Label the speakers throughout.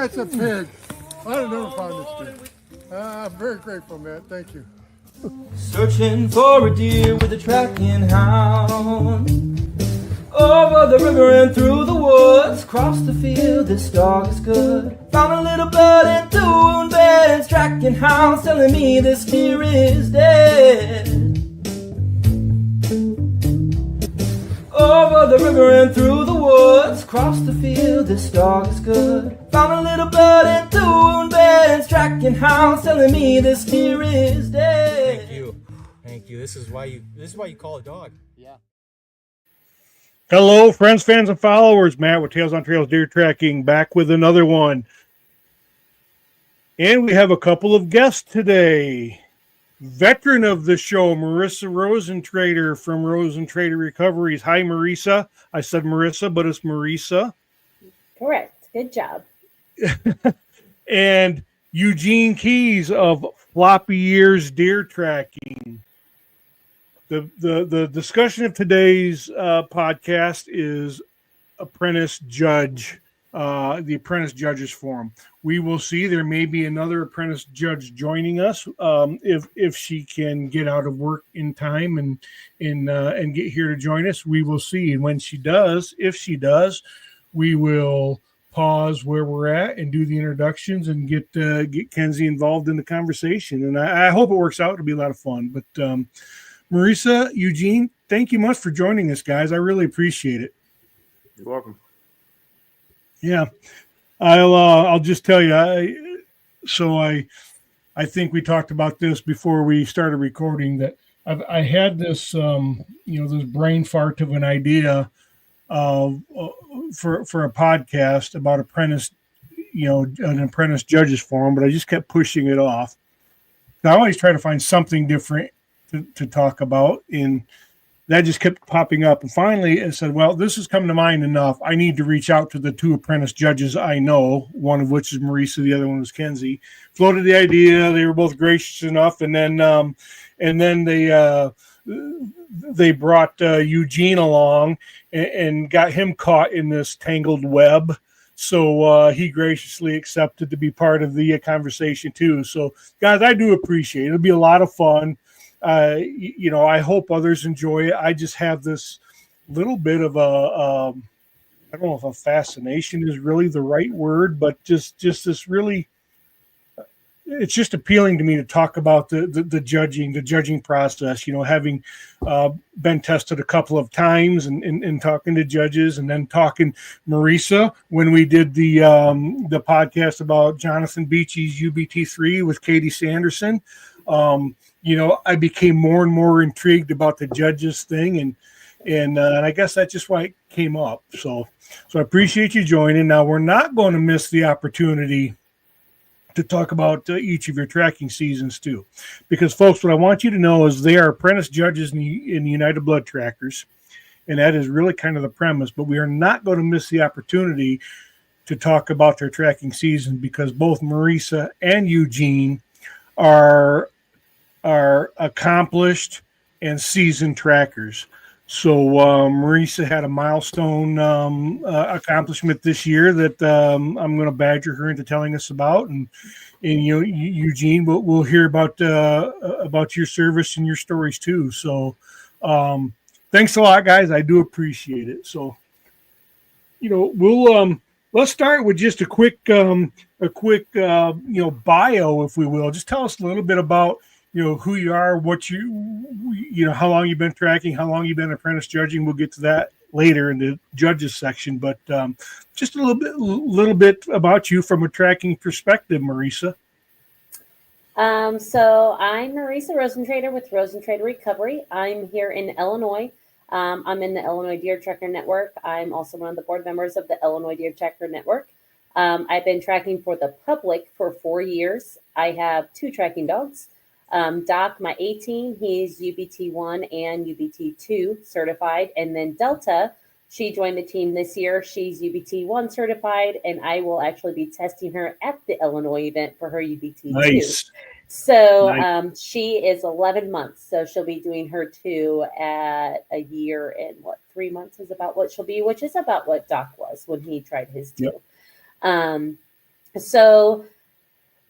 Speaker 1: that's a pig. I'd have never found this pig. I'm very grateful, man. Thank you.
Speaker 2: Searching for a deer with a tracking hound. Over the river and through the woods, across the field, this dog is good. Found a little blood and two woundeds, tracking hounds telling me this deer is dead. Over the river and through the woods, across the field, this dog is good. Found a little blood and two woundeds, tracking hounds telling me this deer is dead.
Speaker 3: Thank you. This is why you call a dog.
Speaker 4: Yeah.
Speaker 5: Hello, friends, fans, and followers. Matt with Tails on Trails Deer Tracking, back with another one. And we have a couple of guests today. Veteran of the show, Marissa Rosentreter from Rosentreter Recoveries. Hi, Marissa. I said Marissa, but it's Marissa.
Speaker 6: Correct. Good job.
Speaker 5: And Eugene Keys of Floppy Ears Deer Tracking. The discussion of today's podcast is apprentice judge, the apprentice judges forum. We will see. There may be another apprentice judge joining us if she can get out of work in time and get here to join us. We will see. And when she does, if she does, we will pause where we're at and do the introductions and get Kenzie involved in the conversation. And I hope it works out. It'll be a lot of fun. But Marissa, Eugene, thank you much for joining us, guys. I really appreciate it.
Speaker 4: You're welcome.
Speaker 5: Yeah, I'll just tell you. I think we talked about this before we started recording. That I had this this brain fart of an idea for a podcast about apprentice, an apprentice judges forum, but I just kept pushing it off. I always try to find something different to talk about, and that just kept popping up. And finally I said, well, this has come to mind enough. I need to reach out to the two apprentice judges I know, one of which is Marissa, the other one was Kenzie. Floated the idea. They were both gracious enough, and then they brought Eugene along and got him caught in this tangled web. So he graciously accepted to be part of the conversation too. So guys, I do appreciate it. It'll be a lot of fun. I hope others enjoy it. I just have this little bit of I don't know if a fascination is really the right word, but just this really, it's just appealing to me to talk about the judging process, having been tested a couple of times and talking to judges, and then talking Marissa when we did the podcast about Jonathan Beachy's UBT3 with Katie Sanderson. I became more and more intrigued about the judges thing, and I guess that's just why it came up. So I appreciate you joining. Now, we're not going to miss the opportunity to talk about each of your tracking seasons too, because folks, what I want you to know is they are apprentice judges in the United Blood Trackers, and that is really kind of the premise. But we are not going to miss the opportunity to talk about their tracking season, because both Marissa and Eugene are accomplished and seasoned trackers. So Marissa had a milestone accomplishment this year that I'm going to badger her into telling us about, and Eugene, we'll hear about your service and your stories too. So thanks a lot, guys. I do appreciate it. So we'll let's start with just a quick bio, if we will. Just tell us a little bit about who you are, what how long you've been tracking, how long you've been apprentice judging. We'll get to that later in the judges section, but just a little bit about you from a tracking perspective, Marissa.
Speaker 6: So I'm Marissa Rosentreter with Rosentreter Recovery. I'm here in Illinois. I'm in the Illinois Deer Tracker Network. I'm also one of the board members of the Illinois Deer Tracker Network. I've been tracking for the public for 4 years. I have 2 tracking dogs. Doc, my 18, he's UBT1 and UBT2 certified. And then Delta, she joined the team this year. She's UBT1 certified, and I will actually be testing her at the Illinois event for her UBT2.
Speaker 5: Nice.
Speaker 6: So nice. She is 11 months. So she'll be doing her 2 at a year and 3 months is about what she'll be, which is about what Doc was when he tried his 2. Yep. So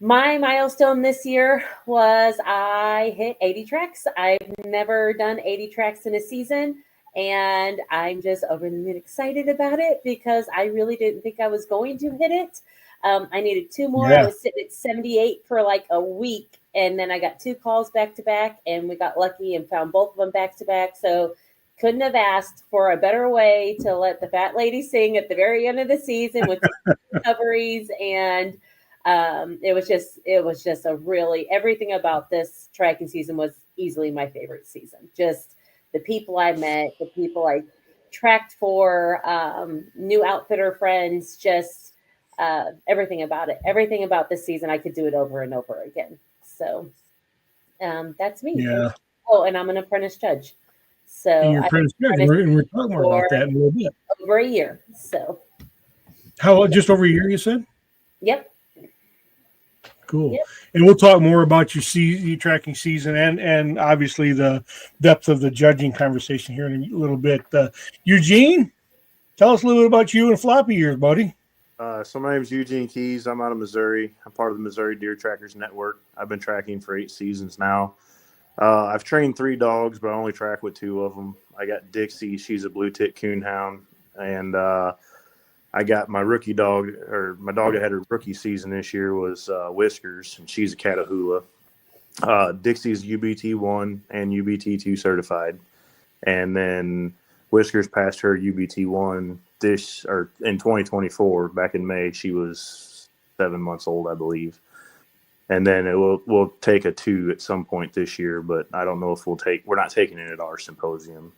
Speaker 6: my milestone this year was I hit 80 tracks. I've never done 80 tracks in a season, and I'm just over the moon excited about it because I really didn't think I was going to hit it. I needed two more. I
Speaker 5: Yeah.
Speaker 6: was sitting at 78 for like a week, and then I got two calls back to back, and we got lucky and found both of them back to back. So couldn't have asked for a better way to let the fat lady sing at the very end of the season with recoveries. And it was just a really, everything about this tracking season was easily my favorite season. Just the people I met, the people I tracked for, new outfitter friends, just everything about it. Everything about this season, I could do it over and over again. So that's me.
Speaker 5: Yeah.
Speaker 6: Oh, and I'm an apprentice judge. So
Speaker 5: And you're
Speaker 6: I've
Speaker 5: pretty good.
Speaker 6: been
Speaker 5: And we're talking more about
Speaker 6: for
Speaker 5: that in a little bit.
Speaker 6: over a year. So,
Speaker 5: How just over a year, you said?
Speaker 6: yep.
Speaker 5: Cool.
Speaker 6: Yep.
Speaker 5: And we'll talk more about your tracking season and obviously the depth of the judging conversation here in a little bit. Eugene, tell us a little bit about you and floppy years, buddy.
Speaker 4: So my name is Eugene Keys. I'm out of Missouri. I'm part of the Missouri Deer Trackers Network. I've been tracking for 8 seasons now. I've trained 3 dogs, but I only track with 2 of them. I got Dixie. She's a blue tick coonhound. And I got my rookie dog, or my dog that had her rookie season this year was Whiskers, and she's a Catahoula. Dixie's UBT 1 and UBT 2 certified. And then Whiskers passed her UBT 1 in 2024. Back in May, she was 7 months old, I believe. And then we'll take a 2 at some point this year, but I don't know if we're not taking it at our symposium.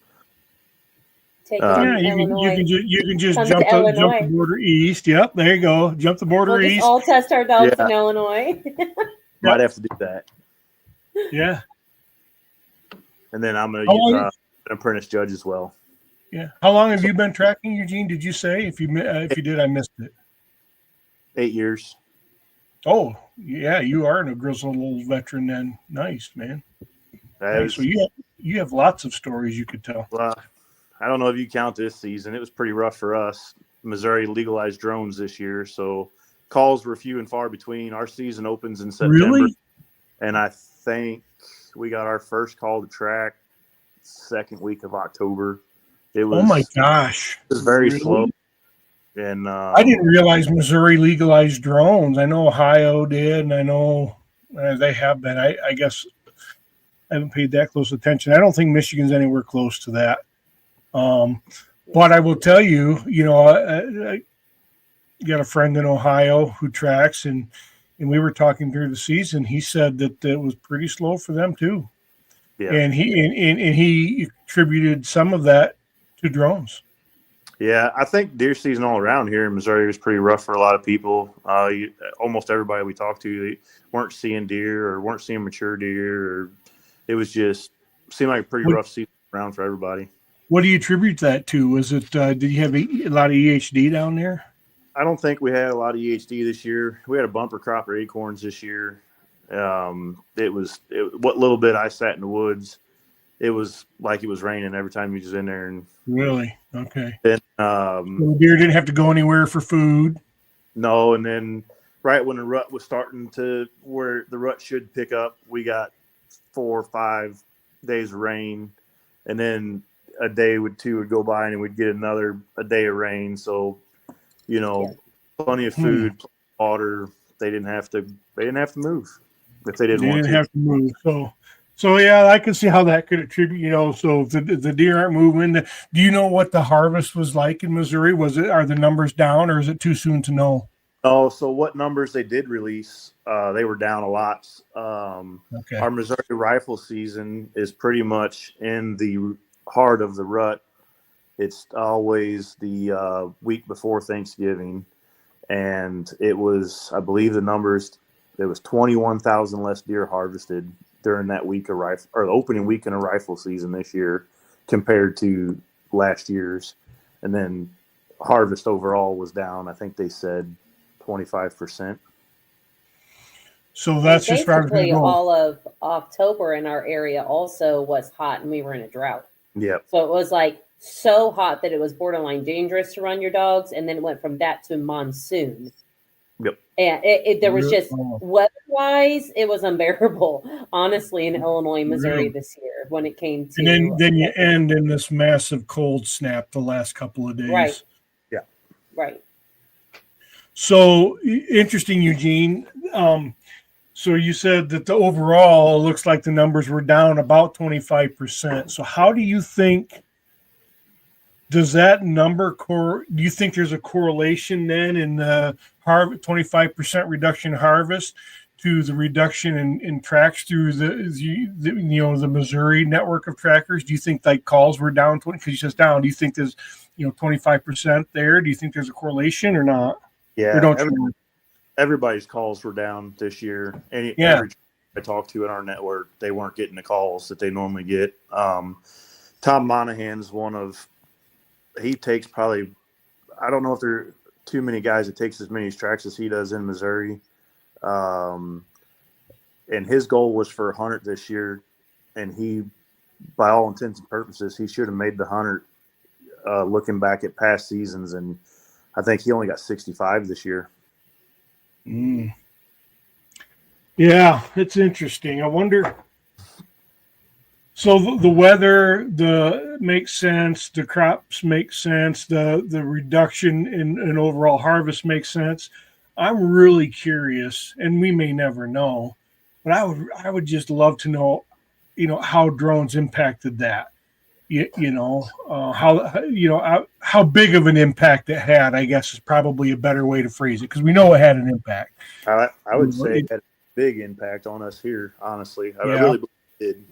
Speaker 5: Yeah, you can just jump the border east. Yep, there you go. Jump the border
Speaker 6: We'll
Speaker 5: east.
Speaker 6: just all test our dogs in Illinois.
Speaker 4: Might have to do that.
Speaker 5: Yeah.
Speaker 4: And then I'm an apprentice judge as well.
Speaker 5: Yeah. How long have you been tracking, Eugene? Did you say? If you did, I missed it.
Speaker 4: 8 years.
Speaker 5: Oh, yeah, you are a grizzled old veteran then. Nice, man. Nice. So you have lots of stories you could tell.
Speaker 4: Well, I don't know if you count this season. It was pretty rough for us. Missouri legalized drones this year, so calls were few and far between. Our season opens in September.
Speaker 5: Really?
Speaker 4: And I think we got our first call to track second week of October. It was,
Speaker 5: oh my gosh.
Speaker 4: It was very slow. And
Speaker 5: I didn't realize Missouri legalized drones. I know Ohio did, and I know they have been. I guess I haven't paid that close attention. I don't think Michigan's anywhere close to that. But I will tell you, I got a friend in Ohio who tracks, and we were talking through the season. He said that it was pretty slow for them too. Yeah. And he attributed some of that to drones.
Speaker 4: Yeah, I think deer season all around here in Missouri was pretty rough for a lot of people. Almost everybody we talked to, they weren't seeing deer or weren't seeing mature deer. Or it was just seemed like a pretty rough season around for everybody.
Speaker 5: What do you attribute that to? Was it did you have a lot of EHD down there?
Speaker 4: I don't think we had a lot of EHD this year. We had a bumper crop of acorns this year. What little bit I sat in the woods, it was like it was raining every time you was in there. And
Speaker 5: really, okay.
Speaker 4: Then
Speaker 5: the deer didn't have to go anywhere for food.
Speaker 4: No, and then right when the rut was starting to where the rut should pick up, we got 4 or 5 days of rain, and then a day or 2 would go by and we'd get a day of rain. So, plenty of food, plenty of water. They didn't have to move if they didn't want to.
Speaker 5: Have to move. So yeah, I can see how that could attribute. So if the deer aren't moving, do you know what the harvest was like in Missouri? Are the numbers down, or is it too soon to know?
Speaker 4: Oh, so what numbers they did release? They were down a lot.
Speaker 5: Okay.
Speaker 4: Our Missouri rifle season is pretty much in the heart of the rut. It's always the week before Thanksgiving, and it was, I believe, the numbers. There was 21,000 less deer harvested during that week of rifle, or the opening week in a rifle season this year, compared to last year's. And then harvest overall was down. I think they said 25%.
Speaker 6: So
Speaker 5: that's just
Speaker 6: basically all of October in our area also was hot, and we were in a drought.
Speaker 4: Yeah.
Speaker 6: So it was like so hot that it was borderline dangerous to run your dogs, and then it went from that to monsoon.
Speaker 4: Yep.
Speaker 6: And there was just
Speaker 5: Oh,
Speaker 6: weather-wise, it was unbearable, honestly, in Illinois, Missouri
Speaker 5: really?
Speaker 6: this year when it came
Speaker 5: And
Speaker 6: to
Speaker 5: then you end in this massive cold snap the last couple of
Speaker 6: right,
Speaker 5: days.
Speaker 4: Yeah.
Speaker 6: right.
Speaker 5: So interesting, Eugene. So you said that the overall looks like the numbers were down about 25%. So how do you think does that number do you think there's a correlation then in the 25% reduction in harvest to the reduction in tracks through the Missouri network of trackers? Do you think like calls were down 20 because you says down? Do you think there's 25% there? Do you think there's a correlation or not? Or
Speaker 4: Yeah.
Speaker 5: don't you?
Speaker 4: Everybody's calls were down this year.
Speaker 5: Yeah.
Speaker 4: Every I talked to in our network, they weren't getting the calls that they normally get. Tom Monahan's one of, he takes probably, I don't know if there are too many guys that takes as many tracks as he does in Missouri. And his goal was for 100 this year. And he, by all intents and purposes, he should have made the 100 looking back at past seasons. And I think he only got 65 this year.
Speaker 5: Mm. Yeah, it's interesting. I wonder. So the weather, makes sense. The crops make sense. The reduction in overall harvest makes sense. I'm really curious, and we may never know, but I would just love to know, how drones impacted that. How big of an impact it had. I guess is probably a better way to phrase it because we know it had an impact.
Speaker 4: I would say it had a big impact on us here, honestly. I really believe it did.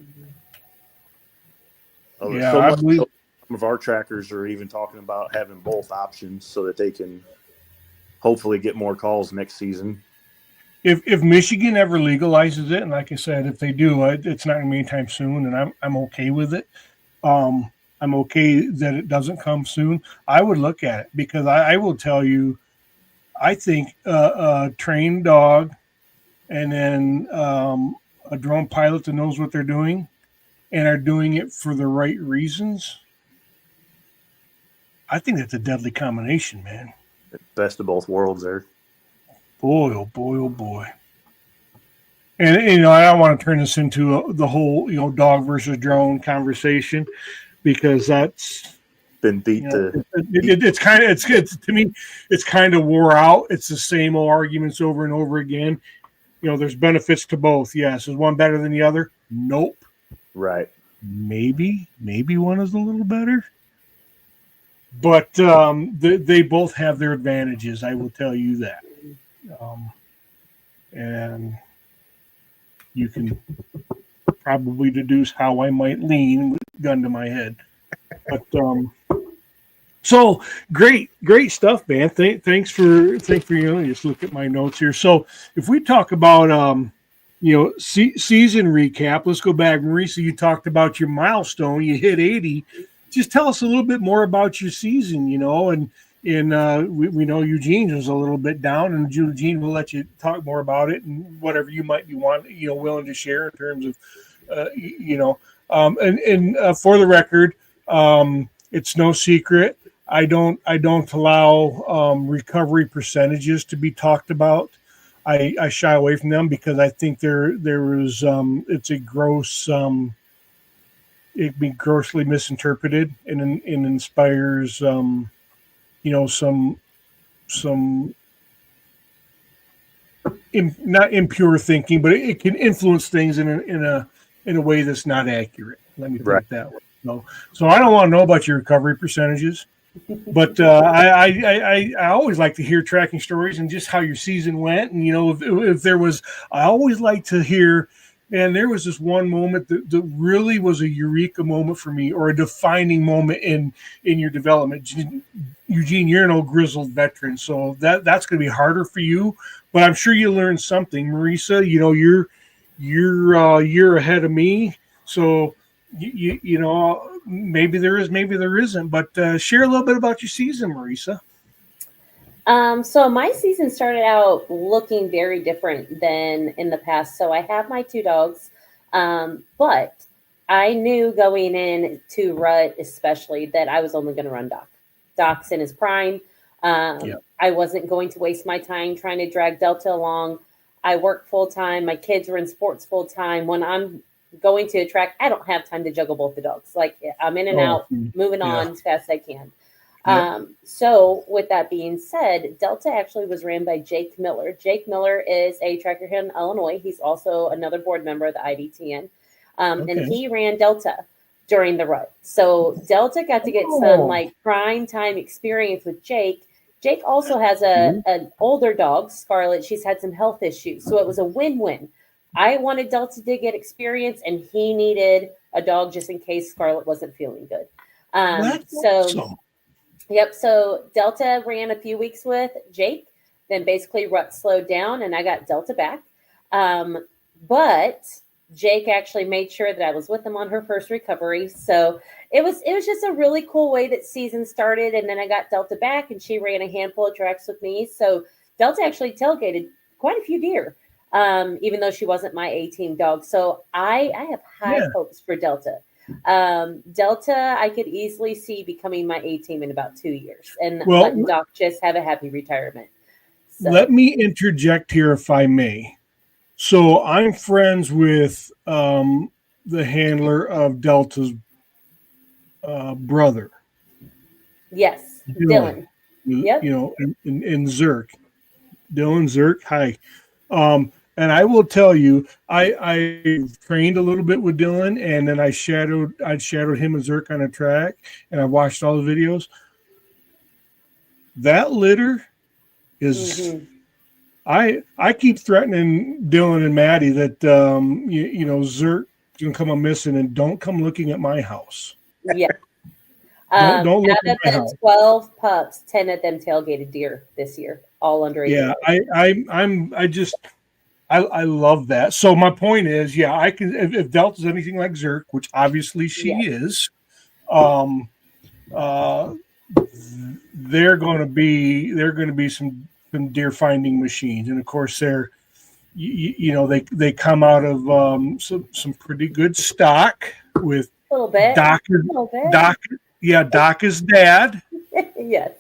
Speaker 5: Yeah,
Speaker 4: so
Speaker 5: I
Speaker 4: much
Speaker 5: believe
Speaker 4: so some of our trackers are even talking about having both options so that they can hopefully get more calls next season.
Speaker 5: if Michigan ever legalizes it, and like I said, if they do, it's not going to be anytime soon, and I'm okay with it. I'm okay that it doesn't come soon. I would look at it because I will tell you, I think a trained dog and then a drone pilot that knows what they're doing and are doing it for the right reasons. I think that's a deadly combination, man.
Speaker 4: Best of both worlds there.
Speaker 5: Boy, oh boy, oh boy. And I don't want to turn this into the whole dog versus drone conversation because that's
Speaker 4: Been beat
Speaker 5: it's kind of to me it's kind of wore out. It's the same old arguments over and over again. There's benefits to both. Yes, is one better than the other? Nope.
Speaker 4: right.
Speaker 5: Maybe one is a little better, but they both have their advantages. I will tell you that, and you can probably deduce how I might lean with a gun to my head. But so great stuff, man. Thanks for just look at my notes here. So if we talk about season recap, let's go back. Marissa, you talked about your milestone. You hit 80. Just tell us a little bit more about your season. And we know Eugene was a little bit down, and Eugene will let you talk more about it and whatever you might be willing to share in terms of for the record, it's no secret. I don't allow recovery percentages to be talked about. I shy away from them because I think there was it's a gross it be grossly misinterpreted and inspires some not impure thinking, but it can influence things in a way that's not accurate. Let me put it that way. So I don't want to know about your recovery percentages, but I always like to hear tracking stories and just how your season went. And if there was, I always like to hear. And there was this one moment that really was a eureka moment for me, or a defining moment in your development. Eugene, you're an old grizzled veteran, so that's going to be harder for you. But I'm sure you learned something. Marissa, you're a year ahead of me, so maybe there is, maybe there isn't. But share a little bit about your season, Marissa.
Speaker 6: So my season started out looking very different than in the past. So I have my two dogs, but I knew going in to rut, especially, that I was only going to run Doc. Doc's in his prime. I wasn't going to waste my time trying to drag Delta along. I work full time. My kids are in sports full time. When I'm going to a track, I don't have time to juggle both the dogs. Like I'm in and out, moving on as fast as I can. So with that being said, Delta actually was ran by Jake Miller. Jake Miller is a tracker here in Illinois. He's also another board member of the IDTN. And he ran Delta during the rut. So Delta got to get some like prime time experience with Jake. Jake also has an older dog, Scarlett. She's had some health issues. So it was a win-win. I wanted Delta to get experience, and he needed a dog just in case Scarlett wasn't feeling good. Awesome. Yep. So Delta ran a few weeks with Jake, then basically rut slowed down, and I got Delta back. But Jake actually made sure that I was with him on her first recovery. So it was just a really cool way that season started. And then I got Delta back, and she ran a handful of tracks with me. So Delta actually tailgated quite a few deer, even though she wasn't my A-team dog. So I have high hopes for Delta. Delta, I could easily see becoming my A-team in about 2 years, and letting Doc just have a happy retirement. So.
Speaker 5: Let me interject here, if I may. So I'm friends with the handler of Delta's brother.
Speaker 6: Yes, Dylan. Yep.
Speaker 5: You know, in Zerk. Dylan Zerk. Hi. And I will tell you, I trained a little bit with Dylan, and then I shadowed him and Zerk on a track, and I watched all the videos. That litter is I keep threatening Dylan and Maddie that you know, Zerk can come a missing, and don't come looking at my house.
Speaker 6: Yeah.
Speaker 5: Don't look
Speaker 6: out
Speaker 5: at
Speaker 6: of
Speaker 5: my
Speaker 6: the
Speaker 5: house.
Speaker 6: 12 pups, 10 of them tailgated deer this year, all under 8.
Speaker 5: Yeah, I love that. So my point is, I can, if Delta's anything like Zerk, which obviously she is, they're going to be some deer finding machines, and of course they're, you know, they come out of some pretty good stock with
Speaker 6: a little bit.
Speaker 5: Doc is dad.
Speaker 6: Yes.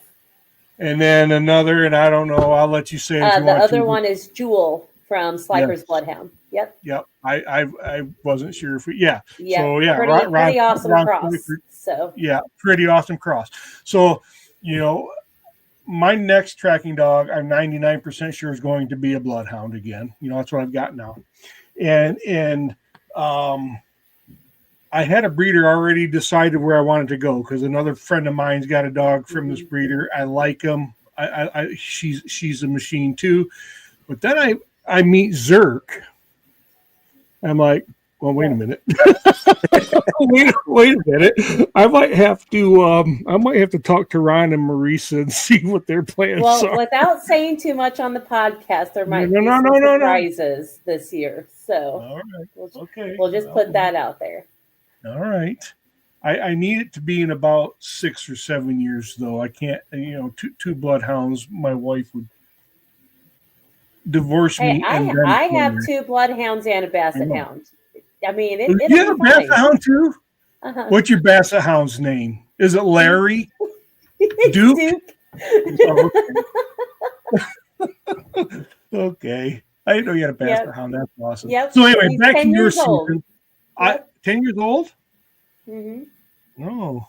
Speaker 5: And then another, and I don't know, I'll let you say it if you
Speaker 6: the
Speaker 5: want
Speaker 6: other
Speaker 5: to.
Speaker 6: one is Jewel from Sliker's Bloodhound. Yep.
Speaker 5: I wasn't sure if
Speaker 6: pretty awesome cross. So
Speaker 5: pretty awesome cross. So, you know, my next tracking dog, I'm 99% sure is going to be a bloodhound again. You know, that's what I've got now. And I had a breeder already decided where I wanted to go, because another friend of mine's got a dog from this breeder. I like him. She's a machine too. But then I meet Zerk. I'm like, well, wait a minute. wait a minute. I might have to talk to Ron and Marissa and see what their plans are.
Speaker 6: Well, without saying too much on the podcast, there might be some surprises this year. So
Speaker 5: all right.
Speaker 6: We'll just put that out there.
Speaker 5: All right. I need it to be in about 6 or 7 years, though. I can't, you know, two bloodhounds, my wife would divorce me.
Speaker 6: I have 2 bloodhounds and a basset hound. I mean, it'll
Speaker 5: you have a basset hound too?
Speaker 6: Uh-huh.
Speaker 5: What's your basset hound's name? Is it Larry? Duke? Oh, okay. Okay. I didn't know you had a basset hound. That's awesome.
Speaker 6: Yep.
Speaker 5: So anyway, back to your season. 10 years old?
Speaker 6: Mm-hmm.
Speaker 5: Oh,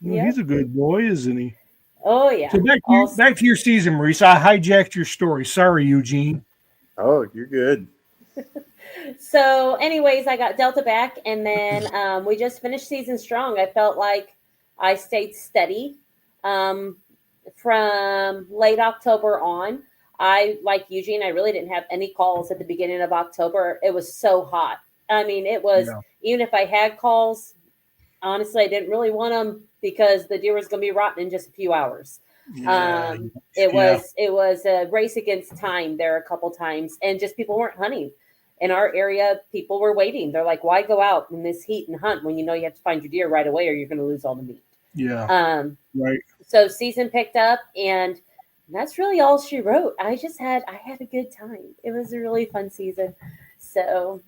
Speaker 5: well, he's a good boy, isn't he?
Speaker 6: Oh, yeah.
Speaker 5: So back to your season, Marissa. I hijacked your story. Sorry, Eugene.
Speaker 4: Oh, you're good.
Speaker 6: So, anyways, I got Delta back, and then we just finished season strong. I felt like I stayed steady from late October on. Like Eugene, I really didn't have any calls at the beginning of October. It was so hot. I mean, it was, even if I had calls, honestly, I didn't really want them because the deer was going to be rotten in just a few hours. It was a race against time there a couple times, and just people weren't hunting. In our area, people were waiting. They're like, why go out in this heat and hunt when you know you have to find your deer right away or you're going to lose all the meat?
Speaker 5: Yeah. Right.
Speaker 6: So season picked up, and that's really all she wrote. I had a good time. It was a really fun season. So,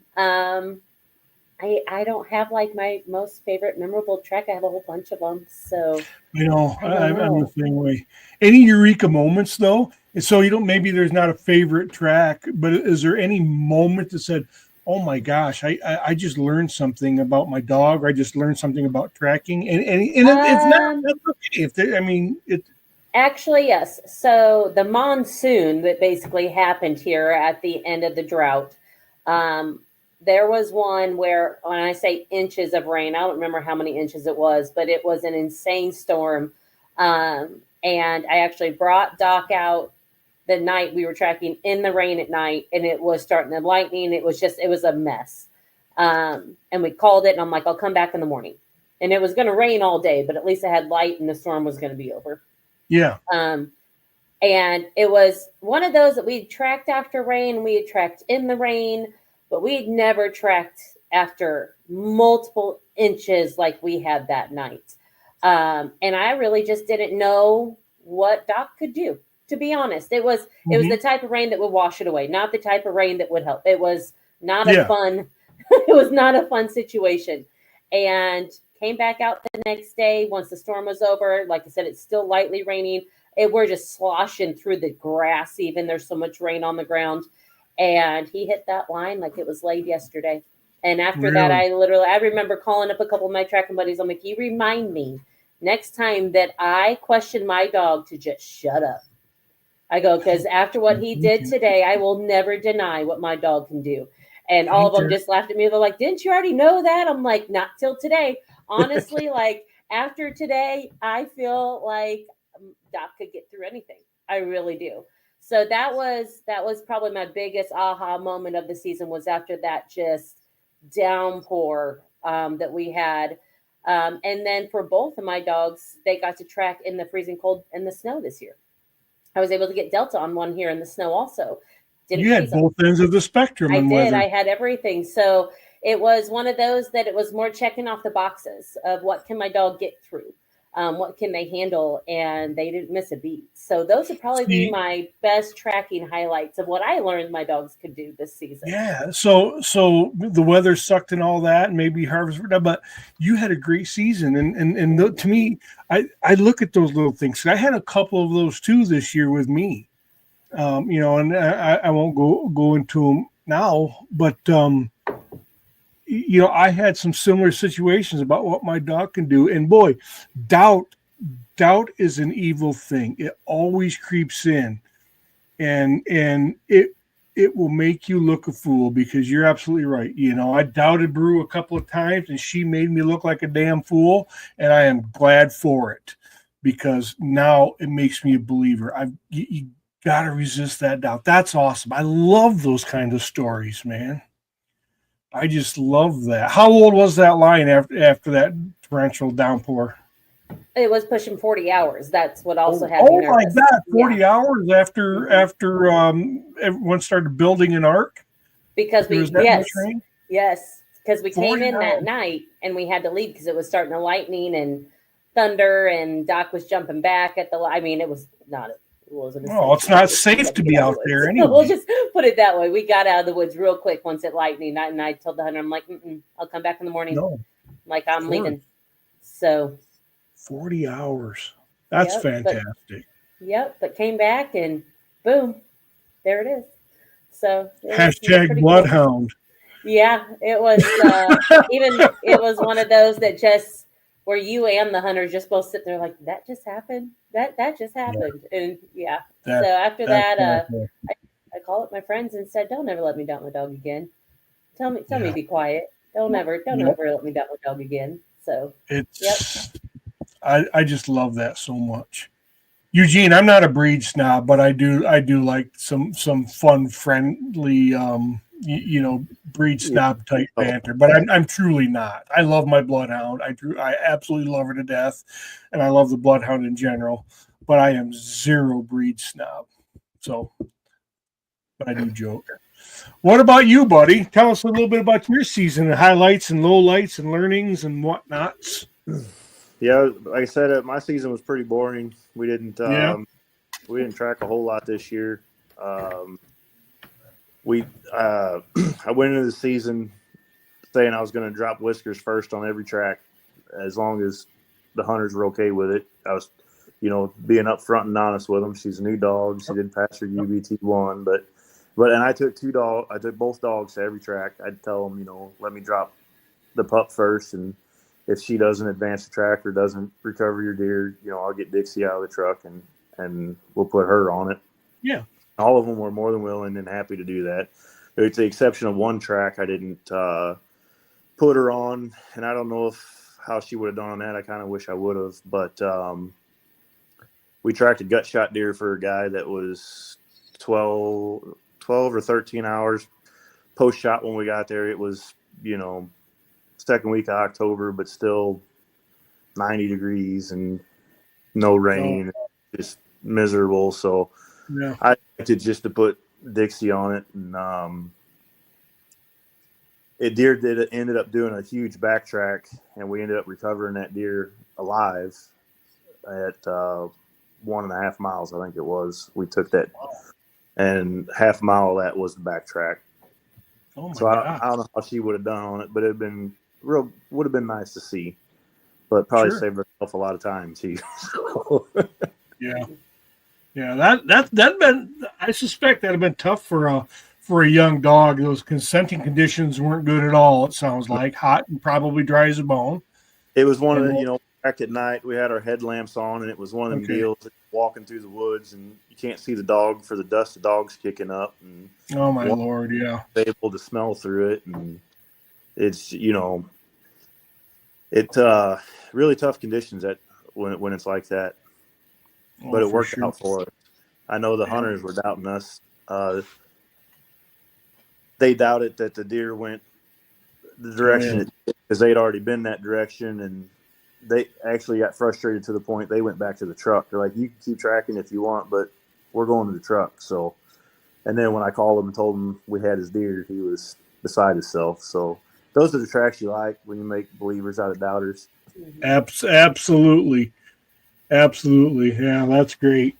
Speaker 6: I don't have like my most favorite memorable track. I have a whole bunch of them. So I don't
Speaker 5: I'm the
Speaker 6: know.
Speaker 5: same way. Any eureka moments though? And so you don't. Maybe there's not a favorite track, but is there any moment that said, "Oh my gosh, I just learned something about my dog. Or I just learned something about tracking." It's not.
Speaker 6: Um,
Speaker 5: That's okay. If they, I mean it.
Speaker 6: Actually, yes. So the monsoon that basically happened here at the end of the drought, um, there was one where, when I say inches of rain, I don't remember how many inches it was, but it was an insane storm. And I actually brought Doc out the night we were tracking in the rain at night, and it was starting to lightning. It was a mess. And we called it, and I'm like, I'll come back in the morning. And it was going to rain all day, but at least I had light, and the storm was going to be over.
Speaker 5: Yeah.
Speaker 6: Um, and it was one of those that we had tracked after rain. We had tracked in the rain, but we had never tracked after multiple inches like we had that night. And I really just didn't know what Doc could do. To be honest, it was the type of rain that would wash it away, not the type of rain that would help. It was not a
Speaker 5: Yeah.
Speaker 6: fun. It was not a fun situation. And came back out the next day once the storm was over. Like I said, it's still lightly raining. We're just sloshing through the grass, even there's so much rain on the ground. And he hit that line like it was laid yesterday. And after that,
Speaker 5: Really.
Speaker 6: I remember calling up a couple of my tracking buddies. I'm like, you remind me next time that I question my dog to just shut up. I go, because after what he did today, I will never deny what my dog can do. And all of them just laughed at me. They're like, didn't you already know that? I'm like, not till today. Honestly, like after today, I feel like Doc could get through anything. I really do. So that was probably my biggest aha moment of the season was after that just downpour that we had. And then for both of my dogs, they got to track in the freezing cold and the snow this year. I was able to get Delta on one here in the snow also. Didn't
Speaker 5: You had
Speaker 6: freeze them.
Speaker 5: both ends of the spectrum
Speaker 6: I
Speaker 5: in
Speaker 6: did.
Speaker 5: weather.
Speaker 6: I had everything. So it was one of those that it was more checking off the boxes of what can my dog get through, what can they handle, and they didn't miss a beat. So those would probably be
Speaker 5: See,
Speaker 6: my best tracking highlights of what I learned my dogs could do this season.
Speaker 5: yeah. So the weather sucked and all that, and maybe harvest were done, but you had a great season. To me, I look at those little things. I had a couple of those too this year with me. And I won't go into them now, but I had some similar situations about what my dog can do, and boy, doubt doubt is an evil thing. It always creeps in, and it will make you look a fool because you're absolutely right. I doubted Brew a couple of times, and she made me look like a damn fool, and I am glad for it because now it makes me a believer. You got to resist that doubt. That's awesome. I love those kind of stories, man. I just love that. How old was that line after that torrential downpour?
Speaker 6: It was pushing 40 hours. That's what also had me
Speaker 5: Oh my
Speaker 6: nervous.
Speaker 5: God!
Speaker 6: Yeah.
Speaker 5: 40 hours after everyone started building an ark.
Speaker 6: Because
Speaker 5: There was
Speaker 6: we,
Speaker 5: that much
Speaker 6: yes,
Speaker 5: rain.
Speaker 6: yes, because we came
Speaker 5: 40
Speaker 6: in that
Speaker 5: hours.
Speaker 6: night and we had to leave because it was starting to lightning and thunder, and Doc was jumping back at the. I mean, it was not. It wasn't.
Speaker 5: Oh, it's not safe to be out there anyway.
Speaker 6: We'll just put it that way. We got out of the woods real quick once it lightning, and I told the hunter, I'm like, I'll come back in the morning.
Speaker 5: No,
Speaker 6: Like I'm
Speaker 5: sure.
Speaker 6: leaving. So
Speaker 5: 40 hours. That's fantastic.
Speaker 6: But came back and boom, there it is. So it was
Speaker 5: Hashtag
Speaker 6: pretty
Speaker 5: bloodhound.
Speaker 6: Cool. Yeah, it was it was one of those that just where you and the hunter just both sit there like that just happened. That just happened. Yeah. And so after that, I called up my friends and said, "Don't ever let me dump my dog again. Tell me to be quiet. Don't ever let me dump my dog again." So
Speaker 5: it's I just love that so much. Eugene, I'm not a breed snob, but I do like some fun, friendly, breed snob type banter. But I'm truly not. I love my bloodhound. I absolutely love her to death, and I love the bloodhound in general. But I am zero breed snob. So, but I do joke. What about you, buddy? Tell us a little bit about your season and highlights and lowlights and learnings and whatnots.
Speaker 4: Yeah, like I said, my season was pretty boring. We didn't track a whole lot this year. I went into the season saying I was going to drop Whiskers first on every track, as long as the hunters were okay with it. I was, being upfront and honest with them. She's a new dog. She did pass her UBT one, and I took I took both dogs to every track. I'd tell them, let me drop the pup first, and if she doesn't advance the track or doesn't recover your deer, I'll get Dixie out of the truck and we'll put her on it.
Speaker 5: Yeah.
Speaker 4: All of them were more than willing and happy to do that. With the exception of one track, I didn't put her on, and I don't know how she would have done on that. I kind of wish I would have, but we tracked a gut shot deer for a guy that was 12 or 13 hours post shot when we got there. It was, second week of October, but still 90 degrees and no rain, just miserable. So
Speaker 5: Yeah.
Speaker 4: I opted just to put Dixie on it, and ended up doing a huge backtrack, and we ended up recovering that deer alive at 1.5 miles, I think it was. We took that, and half a mile of that was the backtrack.
Speaker 5: Oh my
Speaker 4: So
Speaker 5: God.
Speaker 4: I don't know how she would have done on it, but would have been nice to see, but probably
Speaker 5: Sure.
Speaker 4: saved herself a lot of time too.
Speaker 5: Yeah. Yeah, that been, I suspect that'd have been tough for a young dog. Those consenting conditions weren't good at all. It sounds like hot and probably dry as a bone.
Speaker 4: It was one of the, back at night, we had our headlamps on, and it was one of them
Speaker 5: Okay.
Speaker 4: deals walking through the woods, and you can't see the dog for the dust of dogs kicking up, and
Speaker 5: Oh my Lord, yeah.
Speaker 4: able to smell through it, and it's really tough conditions when it's like that. But it worked out for us. I know the hunters were doubting us. They doubted that the deer went the direction because they'd already been that direction, and they actually got frustrated to the point they went back to the truck. They're like, "You can keep tracking if you want, but we're going to the truck." So, and then when I called him and told him we had his deer, he was beside himself. So those are the tracks you like when you make believers out of doubters.
Speaker 5: Absolutely. Yeah, that's great.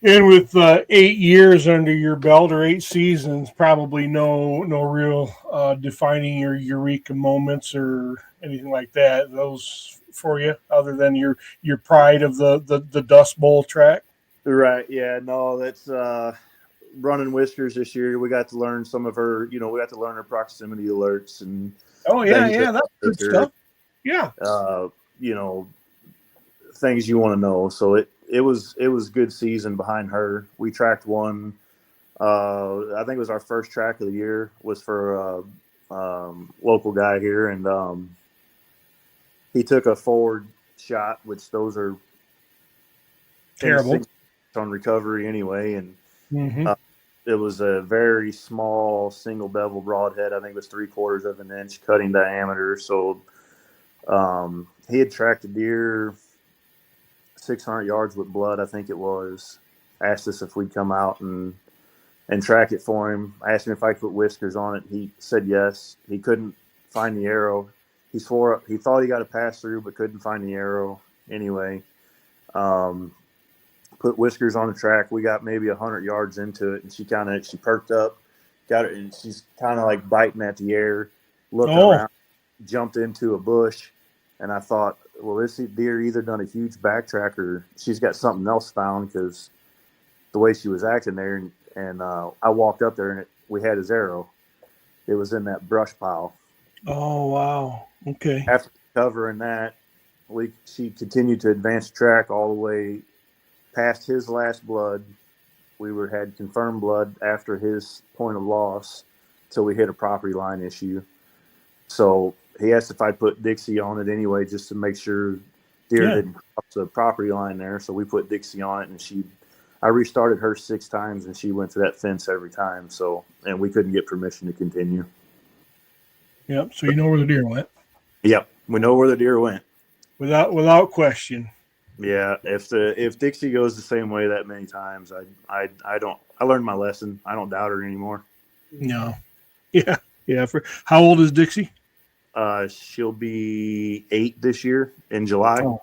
Speaker 5: And with 8 years under your belt, or 8 seasons, probably no real defining your eureka moments or anything like that. Those for you, other than your pride of the Dust Bowl track.
Speaker 4: Right. Yeah. No, that's running Whiskers this year. We got to learn some of her. We got to learn her proximity alerts and.
Speaker 5: Oh yeah, that's good stuff. Yeah.
Speaker 4: Things you want to know. So it was good season behind her. We tracked one. I think it was our first track of the year. Was for a local guy here, and he took a forward shot, which those are
Speaker 5: terrible
Speaker 4: on recovery anyway. And it was a very small single bevel broadhead. I think it was 3/4 of an inch cutting diameter. So he had tracked a deer 600 yards with blood, I think it was. Asked us if we'd come out and track it for him. I asked him if I could put Whiskers on it. He said yes. He couldn't find the arrow. He swore he thought he got a pass through, but couldn't find the arrow anyway. Put Whiskers on the track. We got maybe 100 yards into it, and she perked up, got it, and she's kind of like biting at the air, looked around, jumped into a bush, and I thought, well, this deer either done a huge backtrack or she's got something else found, because the way she was acting there. And I walked up there, and we had his arrow. It was in that brush pile.
Speaker 5: Oh, wow. Okay.
Speaker 4: After covering that, she continued to advance the track all the way past his last blood. We had confirmed blood after his point of loss till we hit a property line issue. So he asked if I'd put Dixie on it anyway, just to make sure deer didn't cross the property line there. So we put Dixie on it, and I restarted her 6 times, and she went to that fence every time. So, and we couldn't get permission to continue.
Speaker 5: Yep. So you know where the deer went.
Speaker 4: Yep, we know where the deer went
Speaker 5: without question.
Speaker 4: Yeah, if Dixie goes the same way that many times, I learned my lesson. I don't doubt her anymore.
Speaker 5: No. Yeah. For how old is Dixie?
Speaker 4: She'll be 8 this year in July.
Speaker 5: Oh.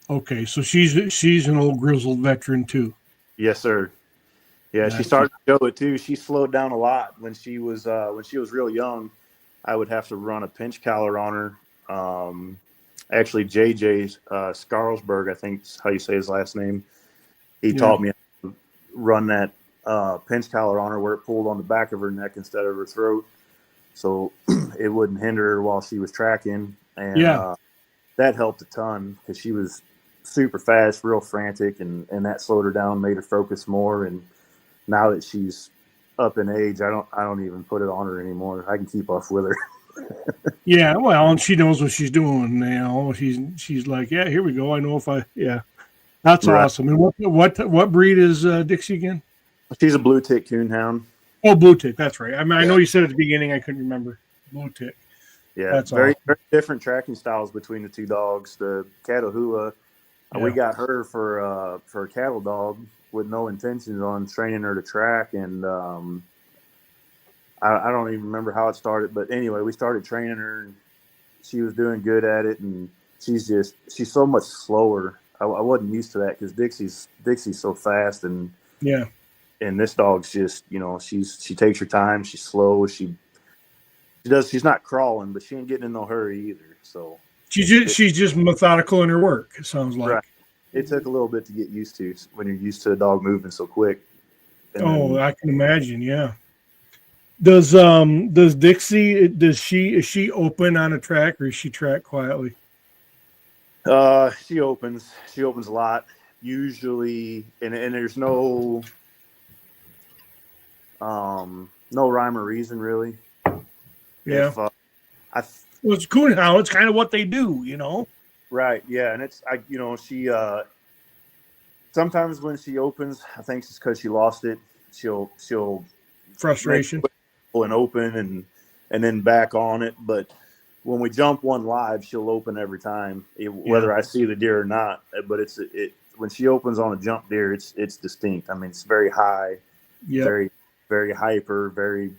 Speaker 5: Okay, so she's an old grizzled veteran too.
Speaker 4: Yes, sir. Yeah, she started to show it too. She slowed down a lot when she was real young. I would have to run a pinch collar on her. Actually, JJ Scarlsberg, I think is how you say his last name. He taught me how to run that pinch collar on her where it pulled on the back of her neck instead of her throat, so it wouldn't hinder her while she was tracking. And that helped a ton because she was super fast, real frantic, and that slowed her down, made her focus more. And now that she's up in age, I don't even put it on her anymore. I can keep up with her.
Speaker 5: Yeah, well, and she knows what she's doing. You know, she's like, yeah, here we go. I know if I, that's
Speaker 4: Right.
Speaker 5: awesome. And what breed is Dixie again?
Speaker 4: She's a blue tick coonhound.
Speaker 5: Oh, blue tick. That's right. I mean, I know you said at the beginning. I couldn't remember. Blue tick.
Speaker 4: Yeah,
Speaker 5: that's
Speaker 4: very
Speaker 5: awesome.
Speaker 4: very different tracking styles between the two dogs. The Catahoula, we got her for a cattle dog with no intentions on training her to track, and I don't even remember how it started, but anyway, we started training her, and she was doing good at it, and she's so much slower. I wasn't used to that because Dixie's so fast, and this dog's just, she takes her time, she's slow, she's not crawling, but she ain't getting in no hurry either. So
Speaker 5: she's just methodical in her work. It sounds like. Right.
Speaker 4: It took a little bit to get used to when you're used to a dog moving so quick.
Speaker 5: I can imagine. Yeah. Does Dixie, is she open on a track, or is she track quietly?
Speaker 4: She opens a lot usually, and there's no rhyme or reason really.
Speaker 5: Yeah. Well, it's coonhound. It's kind of what they do,
Speaker 4: Right. Yeah, and she sometimes when she opens, I think it's because she lost it. She'll
Speaker 5: frustration
Speaker 4: and open and then back on it. But when we jump one live, she'll open every time, whether I see the deer or not. But when she opens on a jump deer, it's distinct. I mean, it's very high, very very hyper, very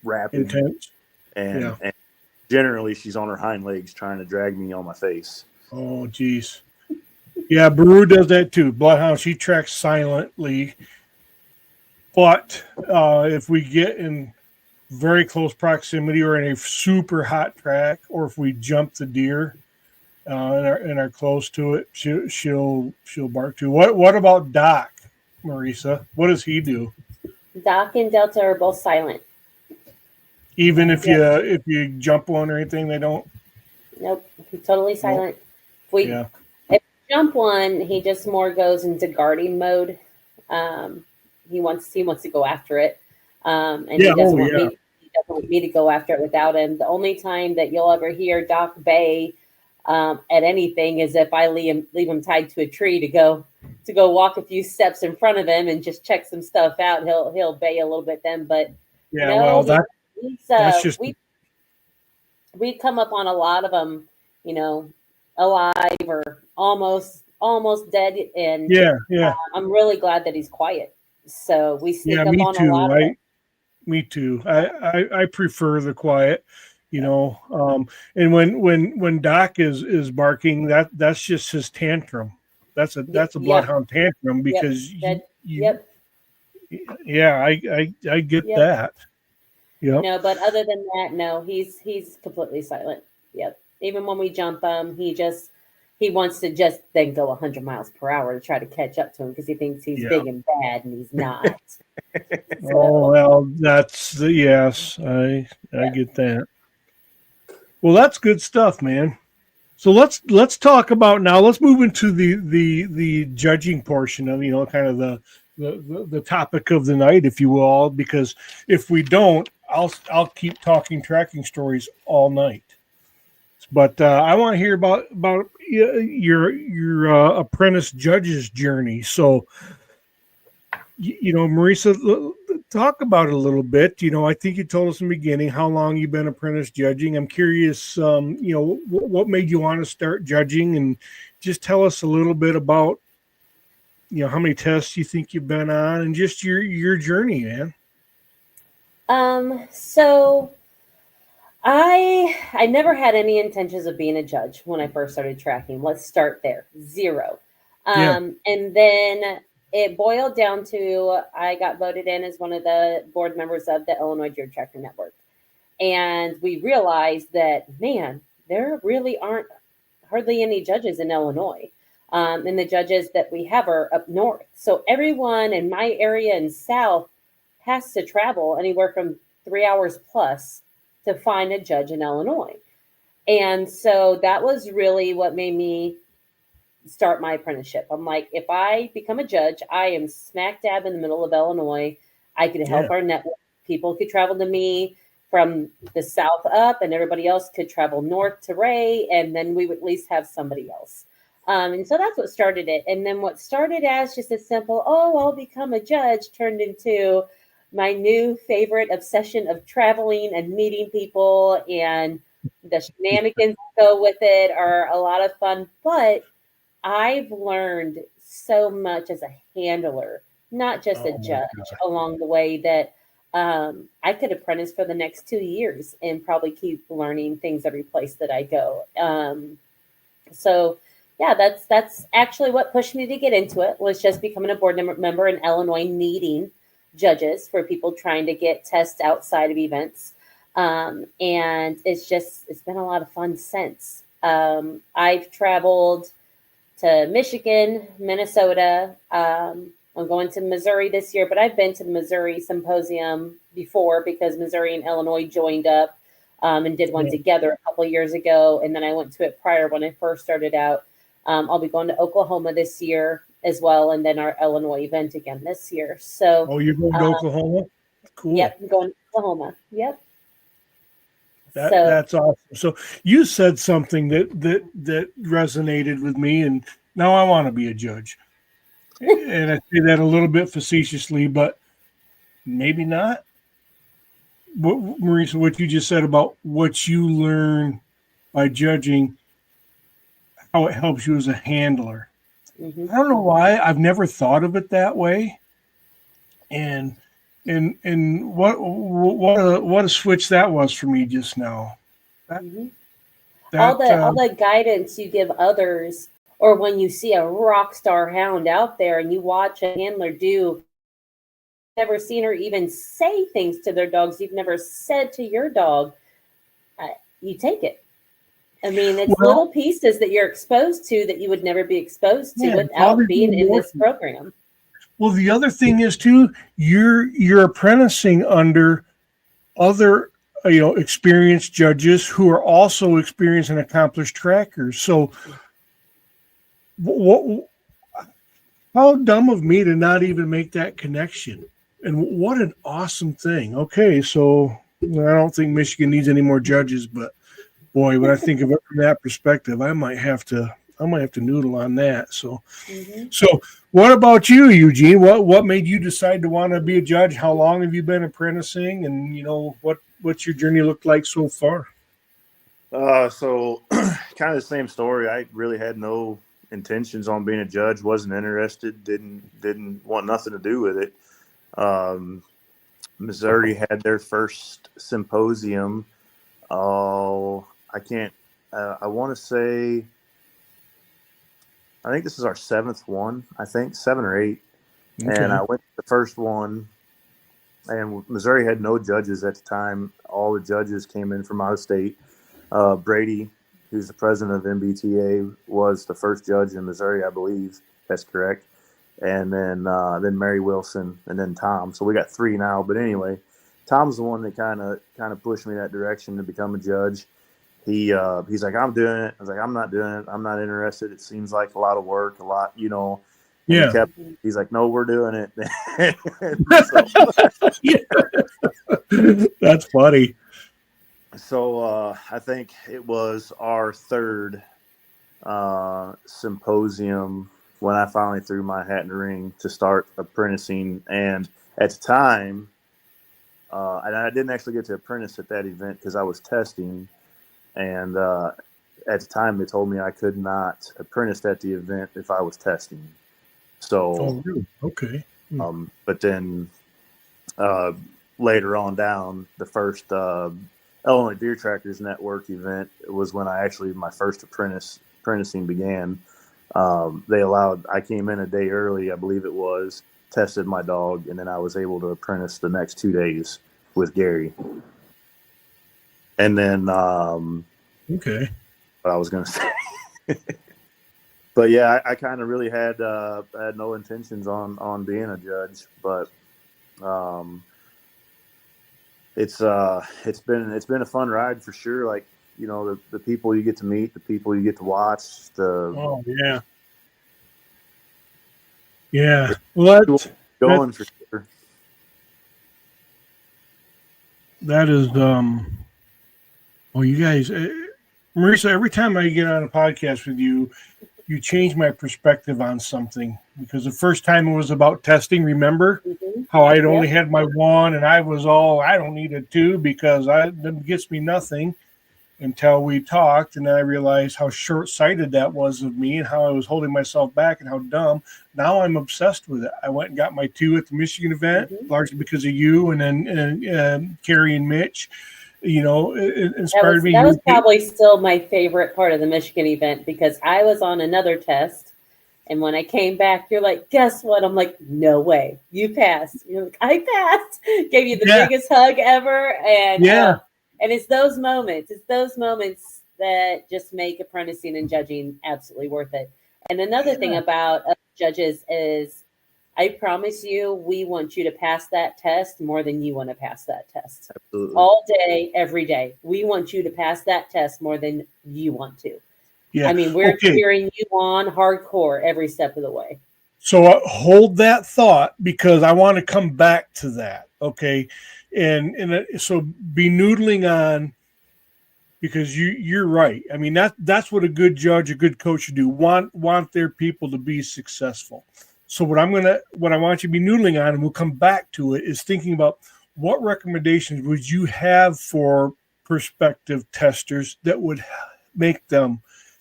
Speaker 4: rapid,
Speaker 5: intense,
Speaker 4: and generally she's on her hind legs trying to drag me on my face.
Speaker 5: Oh, geez. Yeah, Baru does that too. Bloodhound, she tracks silently. But if we get in very close proximity or in a super hot track, or if we jump the deer and are close to it, she'll bark too. What about Doc, Marissa? What does he do?
Speaker 6: Doc and Delta are both silent.
Speaker 5: Even if you jump one or anything, they don't.
Speaker 6: Nope, he's totally silent. Nope. If we jump one, he just more goes into guarding mode. He wants to go after it, and he doesn't want me to go after it without him. The only time that you'll ever hear Doc bay at anything is if I leave him tied to a tree to go walk a few steps in front of him and just check some stuff out. He'll bay a little bit then, but
Speaker 5: that's just
Speaker 6: we've come up on a lot of them, alive or almost dead, and I'm really glad that he's quiet. So we sneak up on a lot of them.
Speaker 5: Me too. I prefer the quiet, and when Doc is barking, that's just his tantrum. That's a bloodhound tantrum because I get that. Yep.
Speaker 6: No, but other than that, no, he's completely silent. Yep. Even when we jump him, he wants to just then go 100 miles per hour to try to catch up to him because he thinks he's big and bad, and he's not.
Speaker 5: Oh, well, that's yes. I get that. Well, that's good stuff, man. So let's talk about now. Let's move into the judging portion of kind of the topic of the night, if you will, because if we don't, I'll keep talking tracking stories all night. But I want to hear about your apprentice judge's journey. So, Marissa, talk about it a little bit. I think you told us in the beginning how long you've been apprentice judging. I'm curious, what made you want to start judging, and just tell us a little bit about, how many tests you think you've been on, and just your journey, man.
Speaker 6: So I never had any intentions of being a judge when I first started tracking. Let's start there. 0. And then it boiled down to I got voted in as one of the board members of the Illinois Deer Tracker Network. And we realized that, man, there really aren't hardly any judges in Illinois. And the judges that we have are up north. So everyone in my area in South has to travel anywhere from 3 hours plus to find a judge in Illinois. And so that was really what made me start my apprenticeship. I'm like, if I become a judge, I am smack dab in the middle of Illinois. I could help our network. People could travel to me from the south up, and everybody else could travel north to Ray, and then we would at least have somebody else. And so that's what started it. And then what started as just a simple, oh, I'll become a judge, turned into my new favorite obsession of traveling and meeting people, and the shenanigans that go with it are a lot of fun. But I've learned so much as a handler, not just a judge, along the way that I could apprentice for the next 2 years and probably keep learning things every place that I go. So yeah, that's actually what pushed me to get into it, was just becoming a board member in Illinois, needing judges for people trying to get tests outside of events. And it's been a lot of fun since. I've traveled to Michigan, Minnesota. I'm going to Missouri this year, but I've been to the Missouri Symposium before because Missouri and Illinois joined up and did one together a couple of years ago. And then I went to it prior when I first started out. I'll be going to Oklahoma this year as well, and then our Illinois event again this year. So,
Speaker 5: you're going to Oklahoma? Cool.
Speaker 6: Yep, I'm going to Oklahoma. Yep.
Speaker 5: That's awesome. So you said something that resonated with me, and now I want to be a judge. And I say that a little bit facetiously, but maybe not. Marissa, what you just said about what you learn by judging, how it helps you as a handler.
Speaker 6: Mm-hmm.
Speaker 5: I don't know why I've never thought of it that way. And what a switch that was for me just now.
Speaker 6: All the guidance you give others, or when you see a rock star hound out there and you watch a handler do, never seen her even say things to their dogs you've never said to your dog, you take it. I mean, it's little pieces that you're exposed to that you would never be exposed to without being in this program.
Speaker 5: Well, the other thing is too, you're apprenticing under other experienced judges who are also experienced and accomplished trackers. So, how dumb of me to not even make that connection. And what an awesome thing. Okay, so I don't think Michigan needs any more judges, but boy, when I think of it from that perspective, I might have to noodle on that. So, So what about you, Eugene? What made you decide to want to be a judge? How long have you been apprenticing, and what's your journey looked like so far?
Speaker 4: So kind of the same story. I really had no intentions on being a judge. Wasn't interested. Didn't want nothing to do with it. Missouri had their first symposium. I want to say, I think this is our 7th one. I think 7 or 8. Okay. And I went to the first one, and Missouri had no judges at the time. All the judges came in from out of state. Brady, who's the president of MBTA, was the first judge in Missouri, I believe. That's correct. And then Mary Wilson, and then Tom. So we got 3 now. But anyway, Tom's the one that kind of pushed me that direction to become a judge. He's like, I'm doing it. I was like, I'm not doing it. I'm not interested. It seems like a lot of work, a lot, Yeah. He's like, no, we're doing it.
Speaker 5: That's funny.
Speaker 4: So I think it was our 3rd symposium when I finally threw my hat in the ring to start apprenticing. And at the time, and I didn't actually get to apprentice at that event because I was testing. And at the time, they told me I could not apprentice at the event if I was testing. So,
Speaker 5: okay.
Speaker 4: But then later on down, the first Illinois Deer Trackers Network event was when my first apprenticing began. I came in a day early, I believe it was, tested my dog, and then I was able to apprentice the next 2 days with Gary. And then
Speaker 5: Okay.
Speaker 4: what I was going to say. But yeah, I kind of really had no intentions on being a judge, but it's been a fun ride for sure. Like, you know, the people you get to meet, the people you get to watch,
Speaker 5: Oh yeah. Yeah. Well,
Speaker 4: going for sure.
Speaker 5: that is well, you guys, Marissa, every time I get on a podcast with you, you change my perspective on something, because the first time it was about testing. Remember how I'd only had my one and I was all, I don't need a two because that gets me nothing, until we talked. And then I realized how short-sighted that was of me and how I was holding myself back and how dumb. Now I'm obsessed with it. I went and got my two at the Michigan event, largely because of you, and then Carrie and Mitch. You know, it inspired me.
Speaker 6: That was probably still my favorite part of the Michigan event, because I was on another test, and when I came back, you're like, guess what? I'm like, no way, you passed. You're like, I passed. Gave you the biggest hug ever, and and it's those moments. It's those moments that just make apprenticing and judging absolutely worth it. And another thing about us judges is, I promise you, we want you to pass that test more than you want to pass that test.
Speaker 4: Absolutely.
Speaker 6: All day, every day. We want you to pass that test more than you want to. Yeah. I mean, we're cheering you on hardcore every step of the way.
Speaker 5: So hold that thought, because I want to come back to that. Okay. And so be noodling on, because you're right. I mean, that's what a good judge, a good coach should do. Want their people to be successful. So what I want you to be noodling on, and we'll come back to it, is thinking about what recommendations would you have for prospective testers that would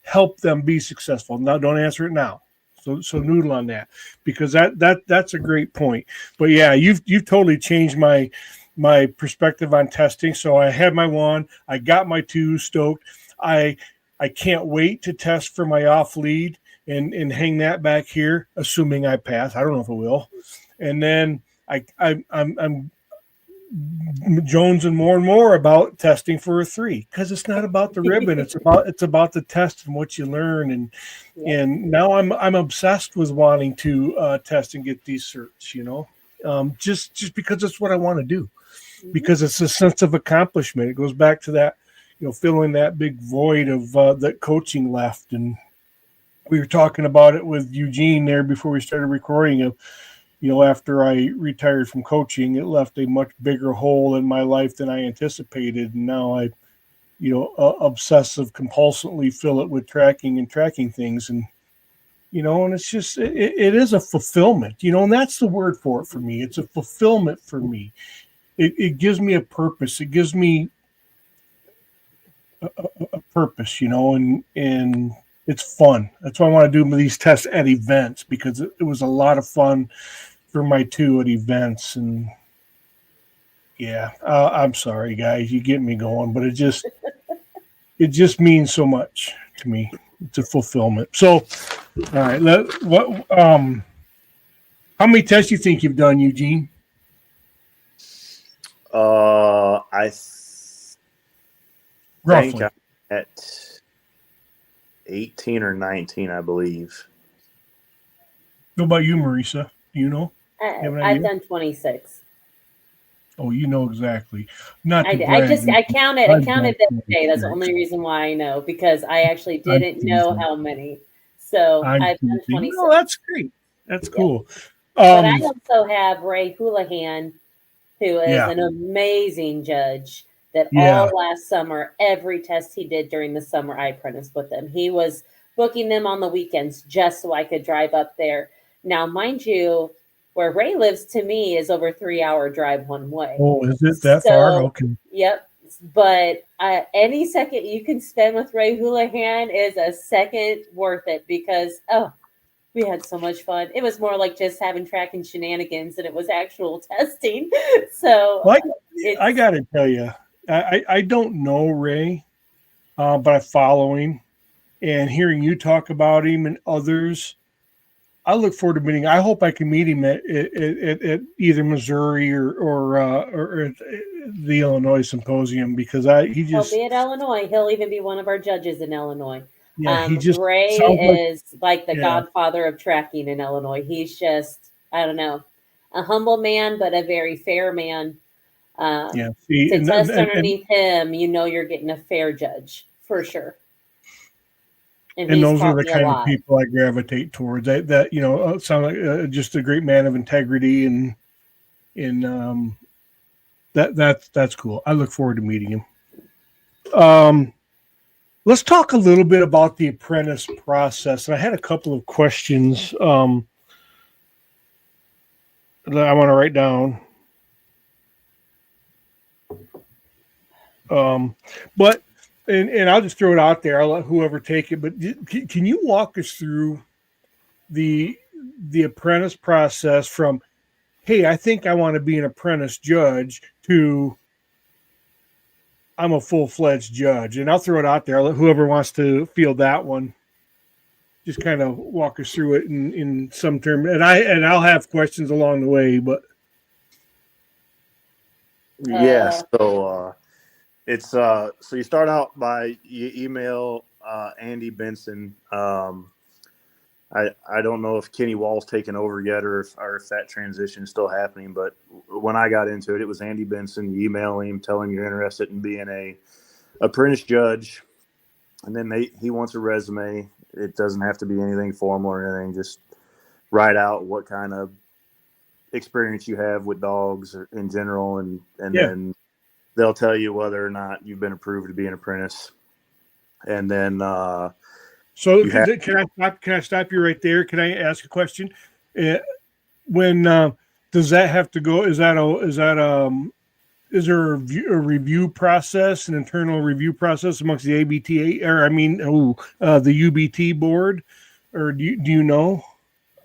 Speaker 5: help them be successful. Now, don't answer it now. So noodle on that, because that's a great point. But yeah, you've totally changed my perspective on testing. So I had my one, I got my two, stoked. I can't wait to test for my off lead and hang that back here, assuming I pass. I don't know if I will. And then I'm jonesing more and more about testing for a 3, because it's not about the ribbon. It's about the test and what you learn. And now I'm obsessed with wanting to test and get these certs, you know, just because it's what I want to do, because it's a sense of accomplishment. It goes back to that, you know, filling that big void of that coaching left. And we were talking about it with Eugene there before we started recording. You know, after I retired from coaching, it left a much bigger hole in my life than I anticipated. And now I, you know, obsessive compulsively fill it with tracking things. And, you know, and it's just, it is a fulfillment, you know, and that's the word for it for me. It's a fulfillment for me. It gives me a purpose. It gives me a purpose, you know, and it's fun. That's why I want to do these tests at events, because it was a lot of fun for my two at events. And yeah, I'm sorry, guys, you get me going, but it just means so much to me. It's a fulfillment. So, all right, how many tests do you think you've done, Eugene?
Speaker 4: I
Speaker 5: Roughly.
Speaker 4: think I'm at 18 or 19, I believe.
Speaker 5: What about you, Marissa? Do you know?
Speaker 6: I've done 26.
Speaker 5: Oh, you know exactly. Not
Speaker 6: I counted the other day. That's the only reason why I know, because I actually didn't know how many. So I've done 26.
Speaker 5: Oh, that's great. That's cool.
Speaker 6: But I also have Ray Houlihan, who is an amazing judge, that all last summer, every test he did during the summer, I apprenticed with him. He was booking them on the weekends just so I could drive up there. Now, mind you, where Ray lives to me is over 3-hour drive one way.
Speaker 5: Oh, is it that far? Okay.
Speaker 6: Yep. But any second you can spend with Ray Houlihan is a second worth it, because, we had so much fun. It was more like just having tracking shenanigans than it was actual testing. So
Speaker 5: I got to tell you, I don't know Ray, but I follow him, and hearing you talk about him and others, I look forward to meeting. I hope I can meet him at either Missouri or at the Illinois Symposium, because
Speaker 6: He'll be at Illinois. He'll even be one of our judges in Illinois.
Speaker 5: he just
Speaker 6: Ray
Speaker 5: sounds like,
Speaker 6: is like the
Speaker 5: yeah.
Speaker 6: godfather of tracking in Illinois. He's just, I don't know, a humble man, but a very fair man.
Speaker 5: Yeah. See,
Speaker 6: To test underneath him, you know you're getting a fair judge for sure.
Speaker 5: And those are the kind of people I gravitate towards. That sound like just a great man of integrity, and that's cool. I look forward to meeting him. Let's talk a little bit about the apprentice process. And I had a couple of questions that I want to write down. But I'll just throw it out there. I'll let whoever take it. But can you walk us through the apprentice process from, hey, I think I want to be an apprentice judge, to I'm a full-fledged judge? And I'll throw it out there. I'll let whoever wants to field that one just kind of walk us through it in some term. And I'll have questions along the way. But
Speaker 4: yeah, so it's so you start out by you email Andy Benson. I don't know if Kenny Wall's taken over yet, or if that transition is still happening. But when I got into it, it was Andy Benson. You email him, tell him you're interested in being a apprentice judge, and then he wants a resume. It doesn't have to be anything formal or anything. Just write out what kind of experience you have with dogs or in general, and then they'll tell you whether or not you've been approved to be an apprentice. And then
Speaker 5: so can I stop you right there? Can I ask a question? When does that have to go? Is there a review process, an internal review process amongst the ABTA, or the UBT board, or do you know?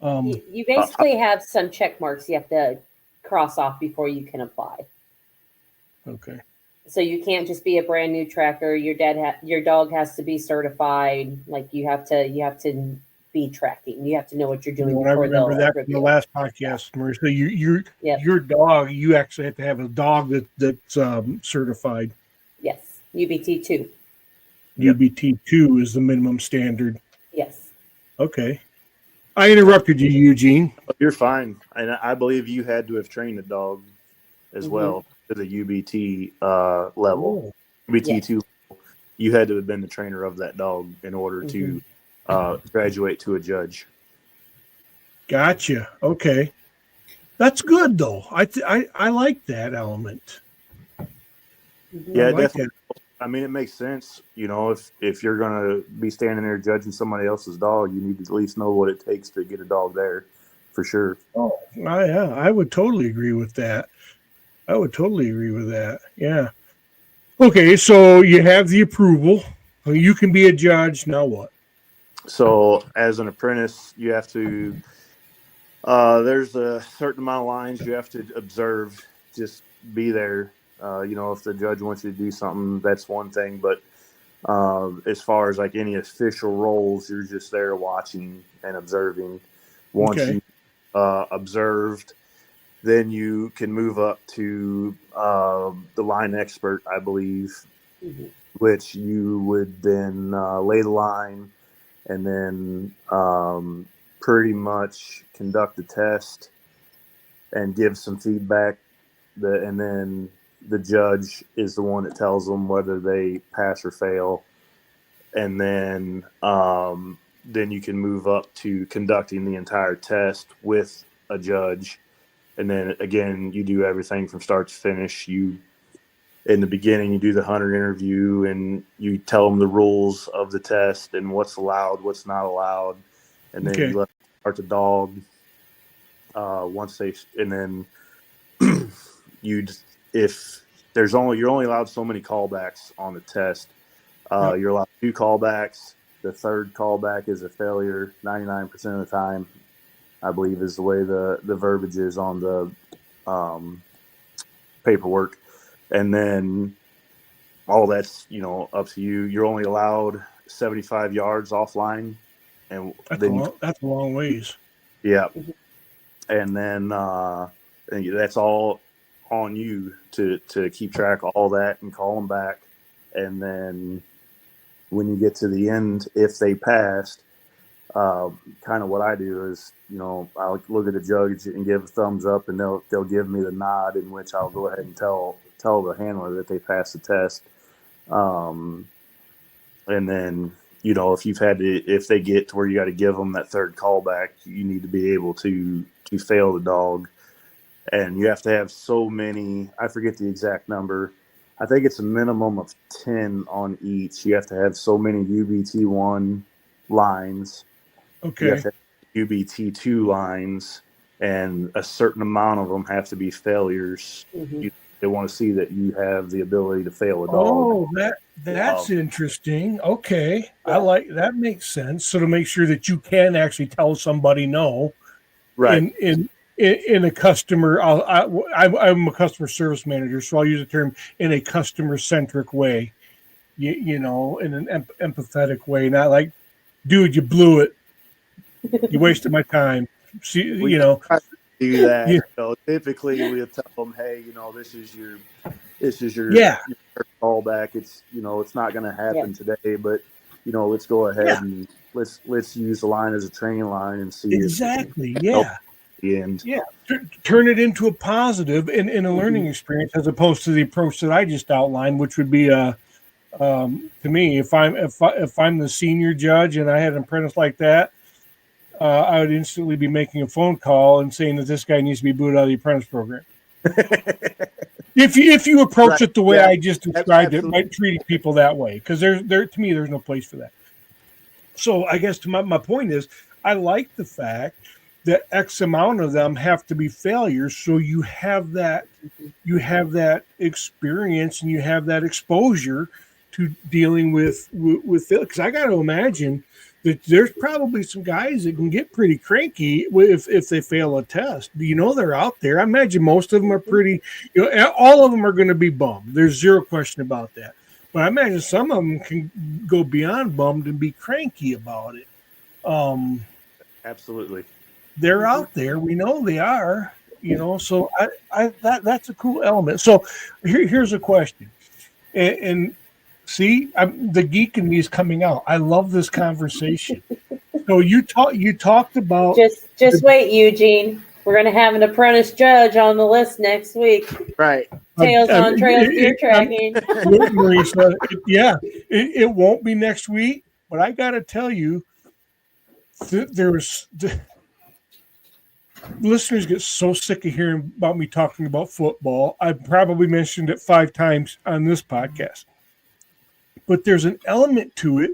Speaker 6: You basically have some check marks you have to cross off before you can apply.
Speaker 5: Okay.
Speaker 6: So you can't just be a brand new tracker. Your dog has to be certified. Like you have to be tracking. You have to know what you're doing.
Speaker 5: I remember that from the last podcast, Marissa. Your dog, you actually have to have a dog that's certified.
Speaker 6: Yes, UBT 2.
Speaker 5: UBT 2 is the minimum standard.
Speaker 6: Yes.
Speaker 5: Okay. I interrupted you, Eugene.
Speaker 4: You're fine. And I believe you had to have trained a dog as well to the UBT level. UBT 2, you had to have been the trainer of that dog in order to graduate to a judge.
Speaker 5: Gotcha. Okay. That's good, though. I like that element.
Speaker 4: Yeah, definitely. I mean, it makes sense. If you're going to be standing there judging somebody else's dog, you need to at least know what it takes to get a dog there, for sure.
Speaker 5: Oh, yeah. I would totally agree with that. Yeah. Okay, so you have the approval. You can be a judge. Now what?
Speaker 4: So as an apprentice, you have to there's a certain amount of lines you have to observe. Just be there. If the judge wants you to do something, that's one thing. But as far as like any official roles, you're just there watching and observing. Once you observed, then you can move up to the line expert, I believe, which you would then lay the line and then pretty much conduct the test and give some feedback. And then the judge is the one that tells them whether they pass or fail. And then you can move up to conducting the entire test with a judge. And then again, you do everything from start to finish. In the beginning, you do the hunter interview and you tell them the rules of the test and what's allowed, what's not allowed. And then you let them start the dog. You're only allowed so many callbacks on the test. You're allowed 2 callbacks. The third callback is a failure 99% of the time, I believe, is the way the verbiage is on the paperwork. And then all that's, up to you. You're only allowed 75 yards offline. And
Speaker 5: that's a long ways.
Speaker 4: Yeah.
Speaker 6: Mhm.
Speaker 4: And then that's all on you to keep track of all that and call them back. And then when you get to the end, if they passed, kind of what I do is, I'll look at the judge and give a thumbs up, and they'll give me the nod, in which I'll go ahead and tell the handler that they passed the test. And then, if they get to where you got to give them that third callback, you need to be able to fail the dog. And you have to have so many, I forget the exact number. I think it's a minimum of 10 on each. You have to have so many UBT1 lines.
Speaker 5: Okay.
Speaker 4: You have to have UBT2 lines, and a certain amount of them have to be failures.
Speaker 6: Mhm.
Speaker 4: They want to see that you have the ability to fail a dog.
Speaker 5: Oh, that's interesting. Okay. I like that. Makes sense. So to make sure that you can actually tell somebody no,
Speaker 4: Right.
Speaker 5: in a customer, I'm a customer service manager, so I'll use the term in a customer centric way, in an empathetic way, not like, dude, you blew it, you wasted my time. See,
Speaker 4: We try to do that.
Speaker 5: Yeah.
Speaker 4: So typically we'll tell them, hey, this is your
Speaker 5: Yeah.
Speaker 4: your first callback. It's it's not going to happen today, but let's go ahead
Speaker 5: Yeah.
Speaker 4: and let's use the line as a training line and see
Speaker 5: Exactly.
Speaker 4: if
Speaker 5: Yeah.
Speaker 4: the end.
Speaker 5: Yeah, turn it into a positive in a learning experience, as opposed to the approach that I just outlined, which would be to me, if I'm the senior judge and I had an apprentice like that, I would instantly be making a phone call and saying that this guy needs to be booted out of the apprentice program. If you approach
Speaker 4: Right.
Speaker 5: it the way I just described it,
Speaker 4: Absolutely.
Speaker 5: by treating people that way, because to me there's no place for that. So I guess my point is, I like the fact that X amount of them have to be failures, so you have that experience and you have that exposure to dealing with because I got to imagine that there's probably some guys that can get pretty cranky if they fail a test. They're out there. I imagine most of them are pretty. All of them are going to be bummed. There's zero question about that. But I imagine some of them can go beyond bummed and be cranky about it.
Speaker 4: Absolutely.
Speaker 5: They're out there. We know they are. So that's a cool element. So here's a question, and see, the geek in me is coming out. I love this conversation. So you talked about
Speaker 6: just wait, Eugene. We're gonna have an apprentice judge on the list next week.
Speaker 4: Right.
Speaker 6: Tails on trails deer tracking.
Speaker 5: Marissa, it won't be next week, but I got to tell you, listeners get so sick of hearing about me talking about football. I've probably mentioned it 5 times on this podcast, but there's an element to it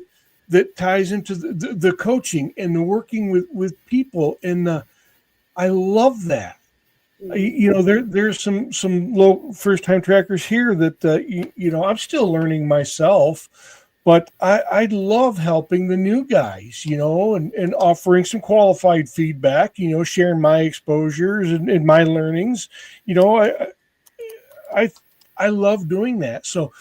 Speaker 5: that ties into the coaching and the working with people, and I love that. There's some low first time trackers here that I'm still learning myself, but I love helping the new guys, and offering some qualified feedback, sharing my exposures and my learnings. I love doing that. So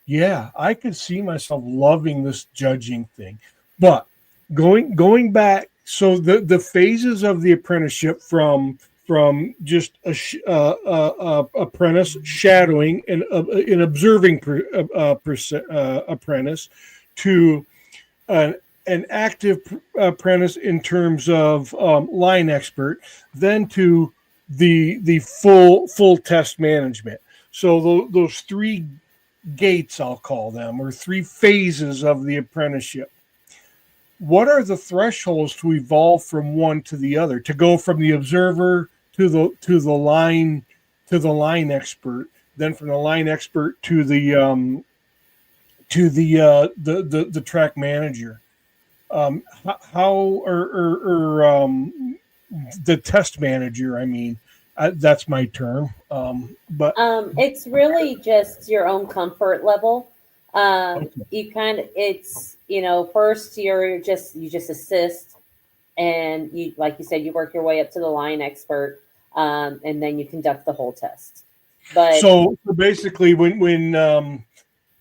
Speaker 5: yeah, I could see myself loving this judging thing. But going back, so the phases of the apprenticeship from just apprentice shadowing and an observing apprentice to an active apprentice in terms of line expert, then to the full test management. So those 3 gates, I'll call them, or 3 phases of the apprenticeship. What are the thresholds to evolve from one to the other, to go from the observer to the line expert, then from the line expert to the track manager? How or the test manager? I mean, that's my term. But
Speaker 6: It's really just your own comfort level. You kind of, it's, first you just assist, and you, like you said, you work your way up to the line expert, and then you conduct the whole test. But
Speaker 5: so basically, when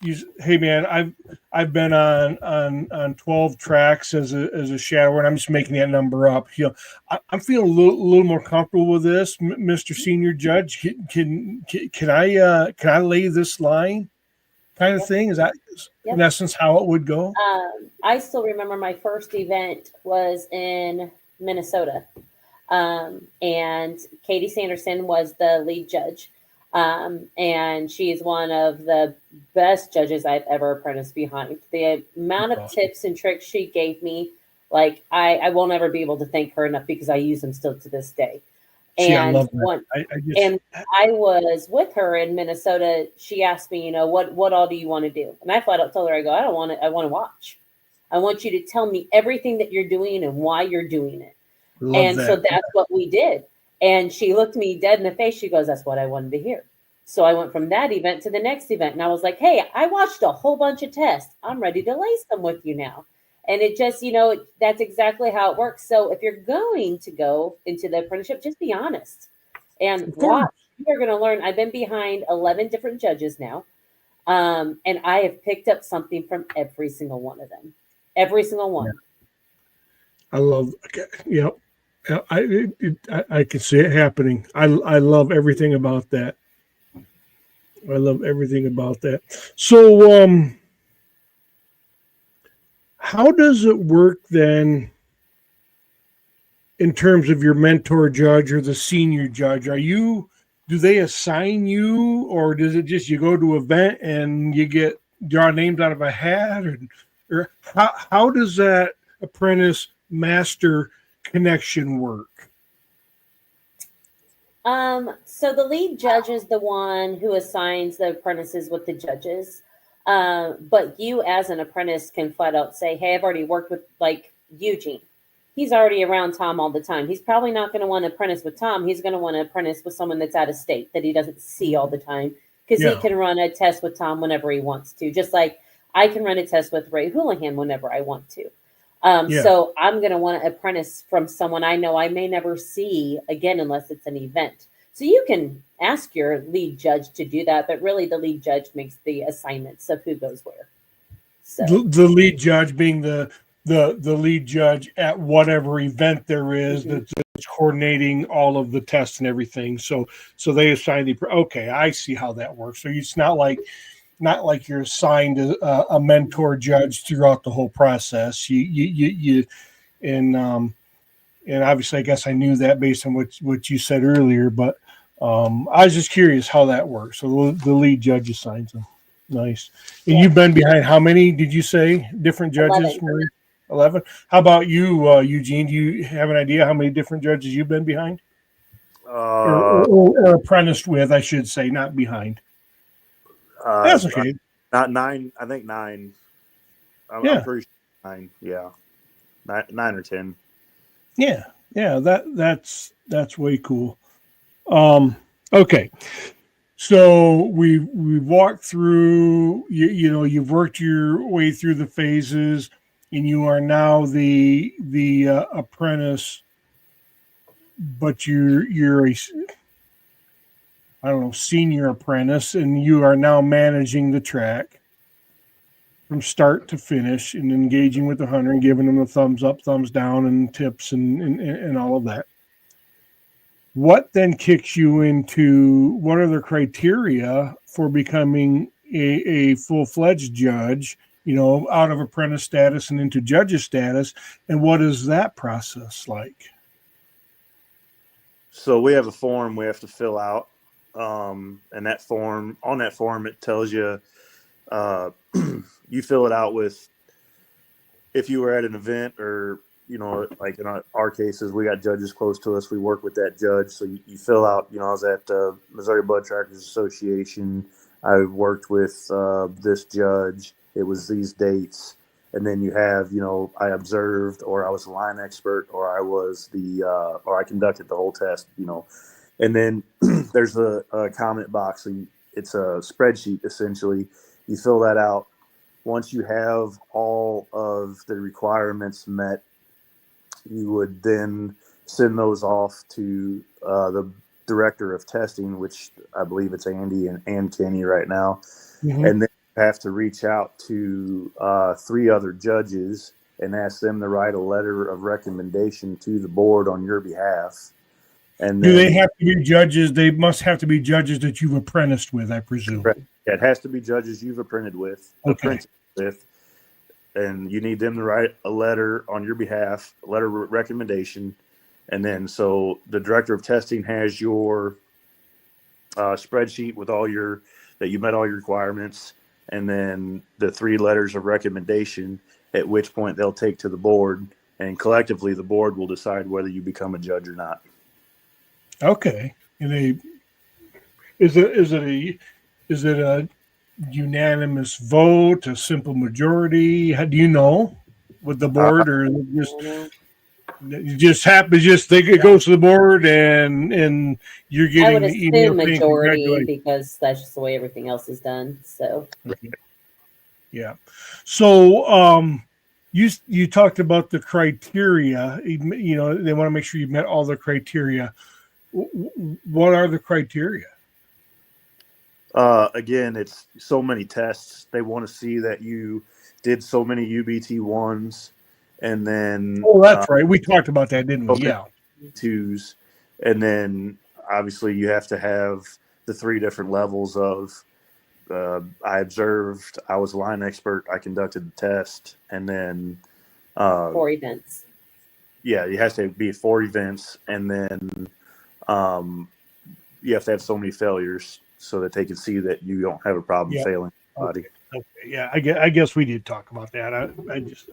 Speaker 5: hey man, I've been on 12 tracks as a shadower, and I'm just making that number up. I'm feeling a little more comfortable with this, Mr. Senior Judge. Can I lay this line, kind of thing? Is that in essence how it would go?
Speaker 6: I still remember my first event was in Minnesota, and Katie Sanderson was the lead judge. And she's one of the best judges I've ever apprenticed behind. The amount of tips and tricks she gave me, like I won't ever be able to thank her enough because I use them still to this day. And
Speaker 5: I love that.
Speaker 6: and I was with her in Minnesota. She asked me, what all do you want to do? And I flat out told her, I go, I don't want it. I want to watch. I want you to tell me everything that you're doing and why you're doing it. So that's what we did. And she looked me dead in the face. She goes, that's what I wanted to hear. So I went from that event to the next event. And I was like, hey, I watched a whole bunch of tests. I'm ready to lace them with you now. And it just, that's exactly how it works. So if you're going to go into the apprenticeship, just be honest and watch. You're going to learn. I've been behind 11 different judges now. And I have picked up something from every single one of them. Every single one.
Speaker 5: I love, yep. I can see it happening. I love everything about that. I love everything about that. So, how does it work then in terms of your mentor judge or the senior judge? Do they assign you, or does it just you go to an event and you draw names out of a hat, or how does that apprentice master connection work?
Speaker 6: So the lead judge is the one who assigns the apprentices with the judges. But you as an apprentice can flat out say, hey, I've already worked with like Eugene. He's already around Tom all the time. He's probably not going to want to apprentice with Tom. He's going to want to apprentice with someone that's out of state that he doesn't see all the time, because he can run a test with Tom whenever he wants to. Just like I can run a test with Ray Houlihan whenever I want to. So I'm going to want to apprentice from someone I know I may never see again unless it's an event. So you can ask your lead judge to do that, but really the lead judge makes the assignments of who goes where. So
Speaker 5: the lead judge being the lead judge at whatever event there is that's coordinating all of the tests and everything. So they assign okay, I see how that works. So it's not like you're assigned a mentor judge throughout the whole process. And obviously I guess I knew that based on what you said earlier, but I was just curious how that works. So the lead judge assigns them. Nice. And you've been behind how many, did you say, different judges? 11. How about you, Eugene? Do you have an idea how many different judges you've been behind? Or apprenticed with, I should say, not behind. That's okay.
Speaker 4: Not 9. I think 9. I'm pretty sure 9. Yeah, 9 or 10.
Speaker 5: Yeah. That's way cool. Okay. So we walked through. You've worked your way through the phases, and you are now the apprentice. But you're a senior apprentice, and you are now managing the track from start to finish and engaging with the hunter and giving them a thumbs up, thumbs down, and tips and all of that. What then kicks you into what are the criteria for becoming a full-fledged judge, out of apprentice status and into judge's status, and what is that process like?
Speaker 4: So we have a form we have to fill out. And on that form, it tells you, you fill it out with, if you were at an event or, like in our cases, we got judges close to us. We work with that judge. So you fill out, I was at Missouri Bud Trackers Association. I worked with this judge. It was these dates. And then you have, I observed, or I was a line expert, or I was or I conducted the whole test, And then there's a comment box. So it's a spreadsheet, essentially. You fill that out. Once you have all of the requirements met, you would then send those off to the director of testing, which I believe it's Andy and Kenny right now. Mm-hmm. And then have to reach out to 3 other judges and ask them to write a letter of recommendation to the board on your behalf. And
Speaker 5: Do
Speaker 4: then
Speaker 5: they have to be judges? They must have to be judges that you've apprenticed with, I presume.
Speaker 4: correct. Yeah, it has to be judges you've apprenticed with, and you need them to write a letter on your behalf, a letter of recommendation. And then so the director of testing has your spreadsheet with that you met all your requirements, and then the 3 letters of recommendation, at which point they'll take to the board, and collectively the board will decide whether you become a judge or not.
Speaker 5: Okay. And is it a unanimous vote, a simple majority? How do you know with the board, or just think it goes to the board and you're
Speaker 6: I
Speaker 5: getting
Speaker 6: would
Speaker 5: the email
Speaker 6: assume
Speaker 5: saying
Speaker 6: majority
Speaker 5: congratulations?
Speaker 6: because that's just the way everything else is done. So
Speaker 5: Yeah. So you talked about the criteria. You know, they want to make sure you met all the criteria. What are the criteria?
Speaker 4: Again, it's so many tests. They want to see that you did so many UBT 1s, and then
Speaker 5: That's right. We talked about that, didn't we? Yeah.
Speaker 4: 2s, and then obviously you have to have the 3 different levels of I observed, I was a line expert, I conducted the test, and then
Speaker 6: 4 events.
Speaker 4: Yeah, it has to be 4 events, and then you have to have so many failures so that they can see that you don't have a problem failing somebody.
Speaker 5: Okay. Yeah, I guess we did talk about that.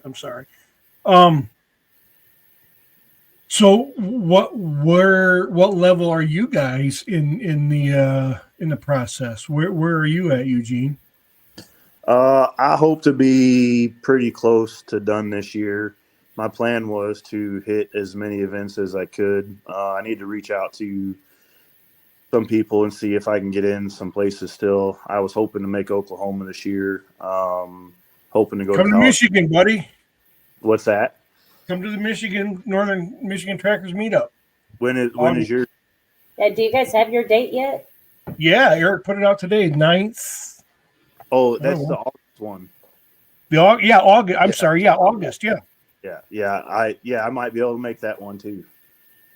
Speaker 5: I'm sorry. So what level are you guys in the process? Where are you at, Eugene?
Speaker 4: I hope to be pretty close to done this year. My plan was to hit as many events as I could. I need to reach out to some people and see if I can get in some places still. I was hoping to make Oklahoma this year. Hoping to go
Speaker 5: Come to Michigan, buddy.
Speaker 4: What's that?
Speaker 5: Come to the Northern Michigan Trackers meetup.
Speaker 4: When is your?
Speaker 6: Yeah, do you guys have your date yet?
Speaker 5: Yeah, Eric put it out today, 9th.
Speaker 4: Oh, that's the August one.
Speaker 5: August. I'm sorry. Yeah, August. Yeah.
Speaker 4: I might be able to make that one too.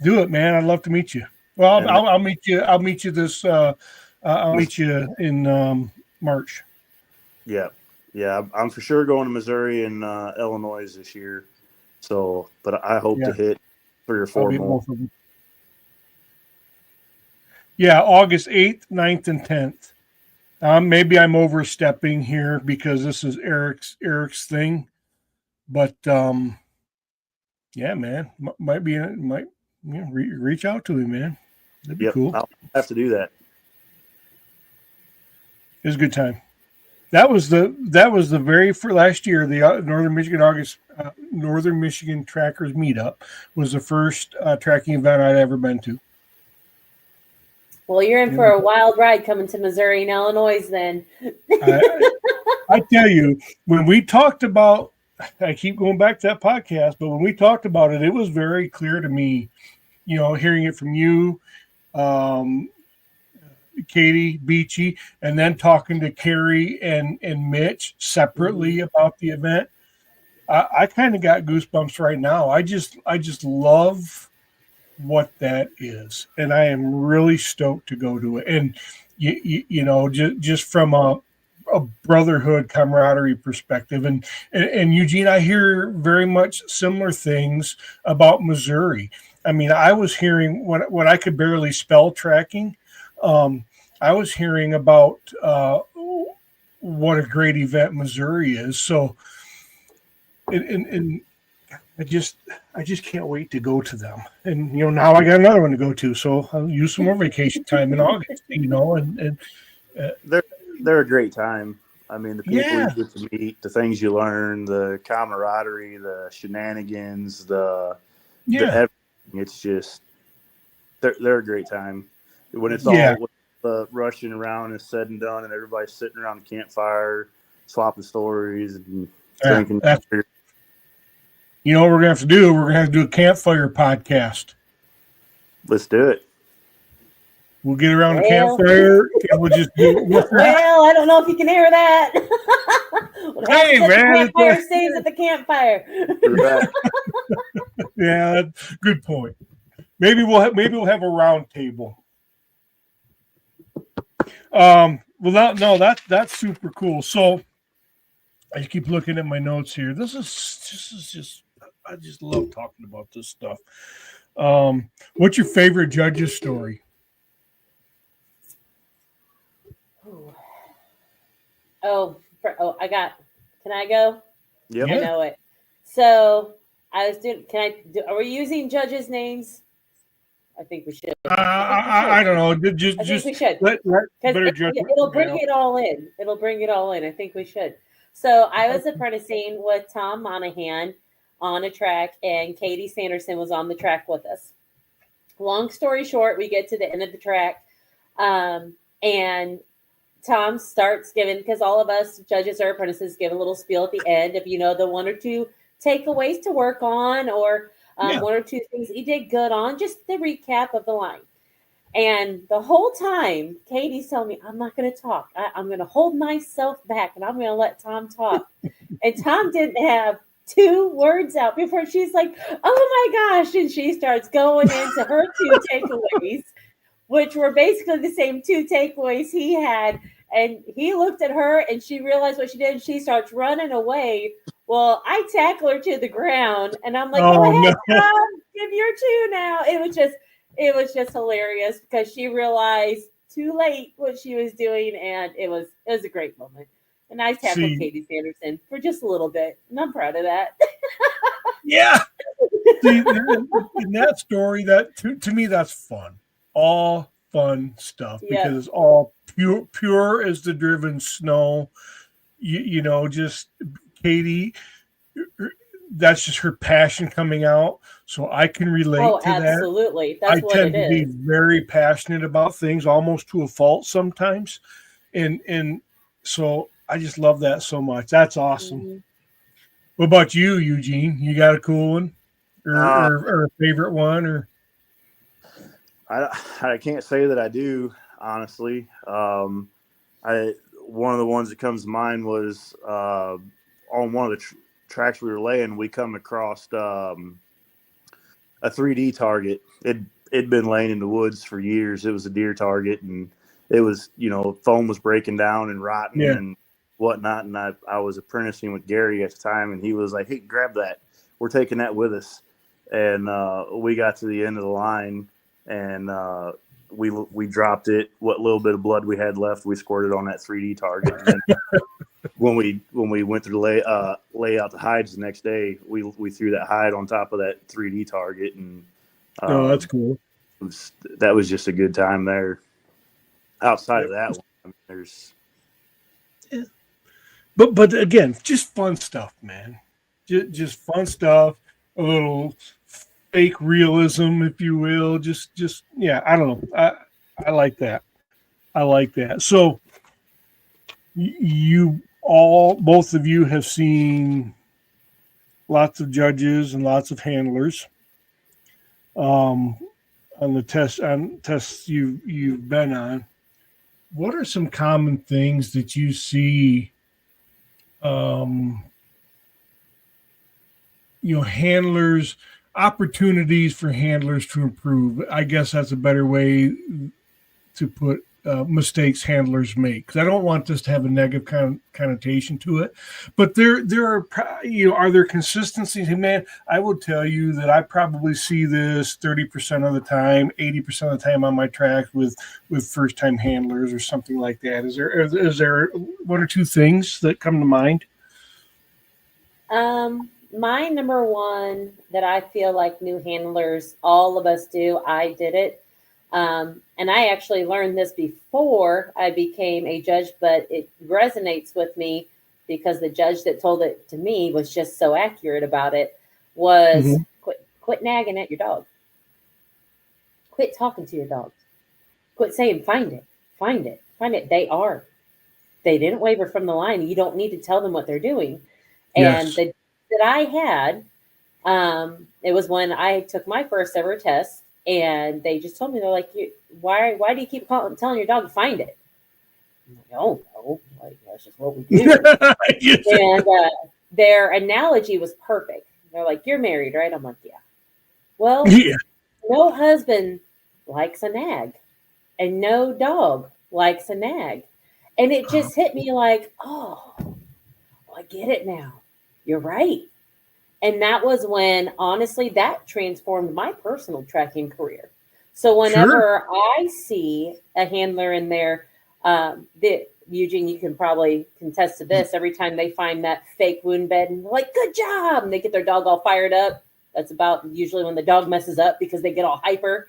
Speaker 5: Do it, man. I'd love to meet you. Well, I'll meet you. I'll meet you this. I'll meet you in March.
Speaker 4: Yeah. I'm for sure going to Missouri and Illinois this year. So, but I hope to hit 3 or 4 more.
Speaker 5: Yeah, August 8th, 9th, and 10th. Maybe I'm overstepping here because this is Eric's thing, but yeah, man, might reach out to him, man. That'd be cool.
Speaker 4: I'll have to do that.
Speaker 5: It was a good time. That was the very first last year. The Northern Michigan Trackers meetup was the first tracking event I'd ever been to.
Speaker 6: Well, you're in for a wild ride coming to Missouri and Illinois then.
Speaker 5: I tell you, when we talked about, I keep going back to that podcast, but when we talked about it, it was very clear to me, hearing it from you, Katie, Beachy, and then talking to Carrie and Mitch separately about the event. I kind of got goosebumps right now. I just love what that is, and I am really stoked to go to it. And just from a brotherhood camaraderie perspective, and Eugene, I hear very much similar things about Missouri. I mean, I was hearing when I could barely spell tracking. I was hearing about what a great event Missouri is. So, and I just can't wait to go to them. And now I got another one to go to, so I'll use some more vacation time in August. And
Speaker 4: they're a great time. I mean, the people you get to meet, the things you learn, the camaraderie, the shenanigans, everything. It's just they're a great time when it's all the rushing around is said and done, and everybody's sitting around the campfire, swapping stories and drinking.
Speaker 5: You know what we're gonna have to do? We're gonna have to do a campfire podcast.
Speaker 4: Let's do it.
Speaker 5: We'll get around the campfire and we'll just do it.
Speaker 6: Well, I don't know if you can hear that. What
Speaker 5: Hey,
Speaker 6: happens at the
Speaker 5: man,
Speaker 6: campfire stays at the campfire.
Speaker 4: Right.
Speaker 5: yeah, good point. Maybe we'll have a round table. Well, no, that's super cool. So I keep looking at my notes here. This is just I just love talking about this stuff. What's your favorite judge's story?
Speaker 6: I got. Can I go?
Speaker 4: Yep.
Speaker 6: I
Speaker 5: Yeah.
Speaker 6: know it. So I was doing. Are we using judges' names? I think we should.
Speaker 5: I don't know.
Speaker 6: I think we should.
Speaker 5: Let
Speaker 6: Because
Speaker 5: better judgment.
Speaker 6: it'll bring
Speaker 5: prevail.
Speaker 6: it all in. It'll bring it all in. I think we should. So I was apprenticing with Tom Monahan on a track, and Katie Sanderson was on the track with us. Long story short, we get to the end of the track, and Tom starts giving, because all of us judges or apprentices give a little spiel at the end of, the one or two takeaways to work on, or one or two things he did good on, just the recap of the line. And the whole time, Katie's telling me, I'm not going to talk. I'm going to hold myself back, and I'm going to let Tom talk. And Tom didn't have 2 words out before she's like, oh my gosh. And she starts going into her 2 takeaways, which were basically the same 2 takeaways he had. And he looked at her, and she realized what she did, and she starts running away. Well, I tackle her to the ground, and I'm like, go ahead, Tom, give your 2 now. It was just hilarious because she realized too late what she was doing, and it was a great moment. And I tackled Katie Sanderson for just a little bit, and I'm proud of that.
Speaker 5: Yeah. See, in that story, that to me, that's fun. All fun stuff because it's all pure as the driven snow. Just Katie. That's just her passion coming out, so I can relate to that.
Speaker 6: Absolutely. That's what
Speaker 5: I tend
Speaker 6: it
Speaker 5: to
Speaker 6: is.
Speaker 5: be very passionate about things, almost to a fault sometimes, and so I just love that so much. That's awesome. Mm-hmm. What about you, Eugene? You got a cool one, or a favorite one, or?
Speaker 4: I can't say that I do, honestly. One of the ones that comes to mind was on one of the tracks we were laying, we come across a 3D target. It'd been laying in the woods for years. It was a deer target, and it was, foam was breaking down and rotting and whatnot. And I was apprenticing with Gary at the time, and he was like, hey, grab that. We're taking that with us. And we got to the end of the line, and we dropped it. What little bit of blood we had left, we squirted on that 3D target. And then when we went through the lay out the hides the next day, we threw that hide on top of that 3D target, and
Speaker 5: that's cool.
Speaker 4: That was just a good time there. Outside of that one, I mean, there's
Speaker 5: but again, just fun stuff, man. Just fun stuff. A little fake realism, if you will. Just I don't know. I like that. I like that. So both of you have seen lots of judges and lots of handlers on the tests you've been on. What are some common things that you see handlers, opportunities for handlers to improve? I guess that's a better way to put mistakes handlers make, because I don't want this to have a negative connotation to it. But there are, are there consistencies? Hey, man, I will tell you that I probably see this 30% of the time, 80% of the time on my track with first time handlers or something like that. Is there 1 or 2 things that come to mind?
Speaker 6: My number one that I feel like new handlers, all of us do, I did it. And I actually learned this before I became a judge, but it resonates with me because the judge that told it to me was just so accurate about it, was quit nagging at your dog. Quit talking to your dog. Quit saying, find it. They didn't waver from the line. You don't need to tell them what they're doing. And the that I had, it was when I took my first ever test, and they just told me, they're like, why do you keep telling your dog to find it? I'm like, oh no, like that's just what we do.
Speaker 5: Yes.
Speaker 6: And their analogy was perfect. They're like, "You're married, right?" I'm like, "Yeah." Well,
Speaker 5: Yeah.
Speaker 6: no husband likes a nag, and no dog likes a nag. And it just hit me like, oh, well, I get it now. You're right. And that was when, honestly, that transformed my personal tracking career. So whenever I see a handler in there, that Eugene, you can probably contest to this. Every time they find that fake wound bed, and they're like, "Good job!" and they get their dog all fired up. That's about usually when the dog messes up because they get all hyper.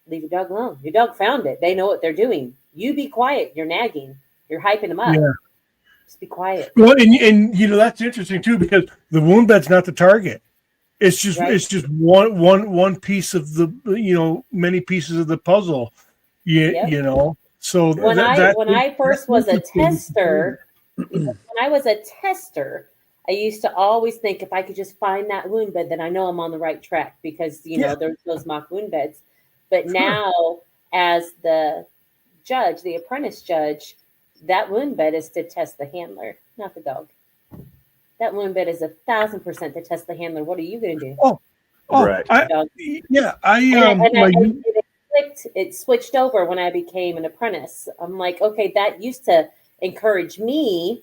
Speaker 6: Leave your dog alone. Your dog found it. They know what they're doing. You be quiet. You're nagging. You're hyping them up.
Speaker 5: Yeah.
Speaker 6: Just be quiet.
Speaker 5: Well, and that's interesting too, because the wound bed's not the target. It's just
Speaker 6: Right.
Speaker 5: it's just one piece of the many pieces of the puzzle.
Speaker 6: Yep.
Speaker 5: So
Speaker 6: When I first was a tester, when I was a tester, I used to always think if I could just find that wound bed, then I know I'm on the right track because there's those mock wound beds. But now, as the judge, the apprentice judge, that wound bed is to test the handler, not the dog. That wound bed is 1,000% to test the handler. What are you going to do?
Speaker 5: Oh,
Speaker 4: Right.
Speaker 6: It switched over when I became an apprentice. I'm like, okay, that used to encourage me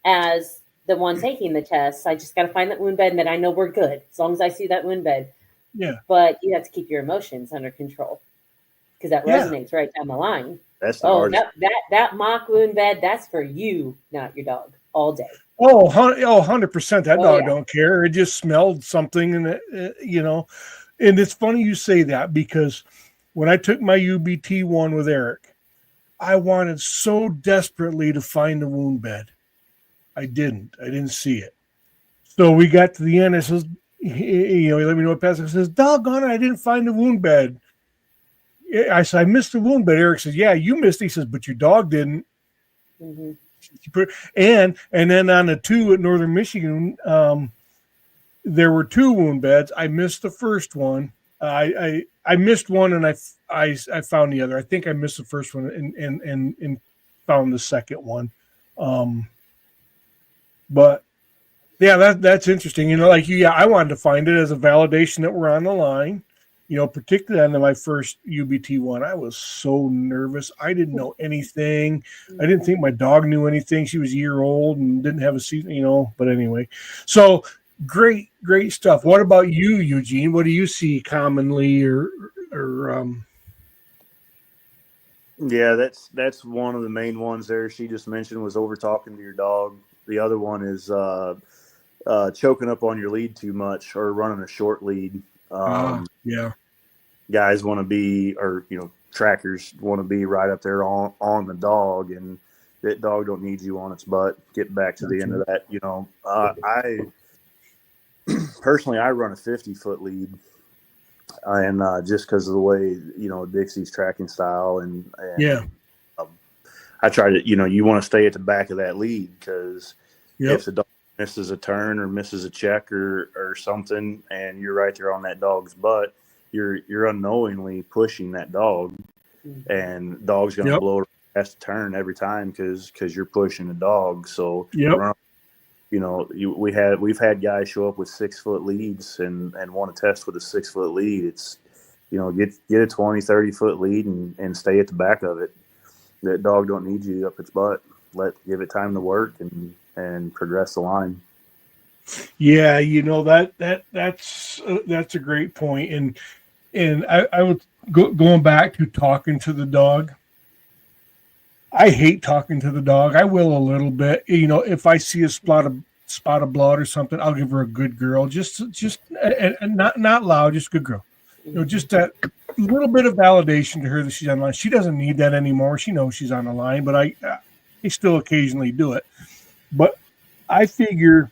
Speaker 6: as the one taking the test. I just got to find that wound bed, and then I know we're good as long as I see that wound bed.
Speaker 5: Yeah.
Speaker 6: But you have to keep your emotions under control because that resonates right down the line.
Speaker 4: That's the hardest.
Speaker 6: That mock wound bed, that's for you, not your dog, all day.
Speaker 5: 100%. That dog
Speaker 6: yeah.
Speaker 5: don't care. It just smelled something, and And it's funny you say that, because when I took my UBT one with Eric, I wanted so desperately to find the wound bed. I didn't see it. So we got to the end. It says, he let me know what Pastor says. Doggone it, I didn't find the wound bed. I said, I missed the wound bed. Eric says, yeah, you missed it. He says, but your dog didn't.
Speaker 6: Mm-hmm.
Speaker 5: And then on the two at Northern Michigan, there were two wound beds. I missed the first one. I missed one, and I found the other. I think I missed the first one and found the second one. But yeah, that's interesting. I wanted to find it as a validation that we're on the line. Particularly on my first UBT one, I was so nervous. I didn't know anything. I didn't think my dog knew anything. She was a year old and didn't have a season, but anyway. So great stuff. What about you, Eugene? What do you see commonly or
Speaker 4: Yeah, that's one of the main ones there. She just mentioned was over talking to your dog. The other one is choking up on your lead too much or running a short lead.
Speaker 5: Yeah.
Speaker 4: Guys want to be, or trackers want to be right up there on the dog, and that dog don't need you on its butt. Get back to the end of that. I personally, I run a 50-foot lead, and just because of the way Dixie's tracking style, and
Speaker 5: yeah,
Speaker 4: I try to you want to stay at the back of that lead, because
Speaker 5: yep.
Speaker 4: if the dog misses a turn or misses a check or something, and you're right there on that dog's butt, you're unknowingly pushing that dog, and dog's going to blow past the turn every time because you're pushing the dog. So we've had guys show up with 6-foot leads and want to test with a 6-foot lead. It's get a 20, 30-foot lead and stay at the back of it. That dog don't need you up its butt. Give it time to work and progress the line.
Speaker 5: Yeah, that's a great point. And I was going back to talking to the dog. I hate talking to the dog. I will a little bit. If I see a spot of blood or something, I'll give her a good girl. Just and not loud, just good girl. Just that little bit of validation to her that she's on the line. She doesn't need that anymore. She knows she's on the line, but I still occasionally do it. But I figure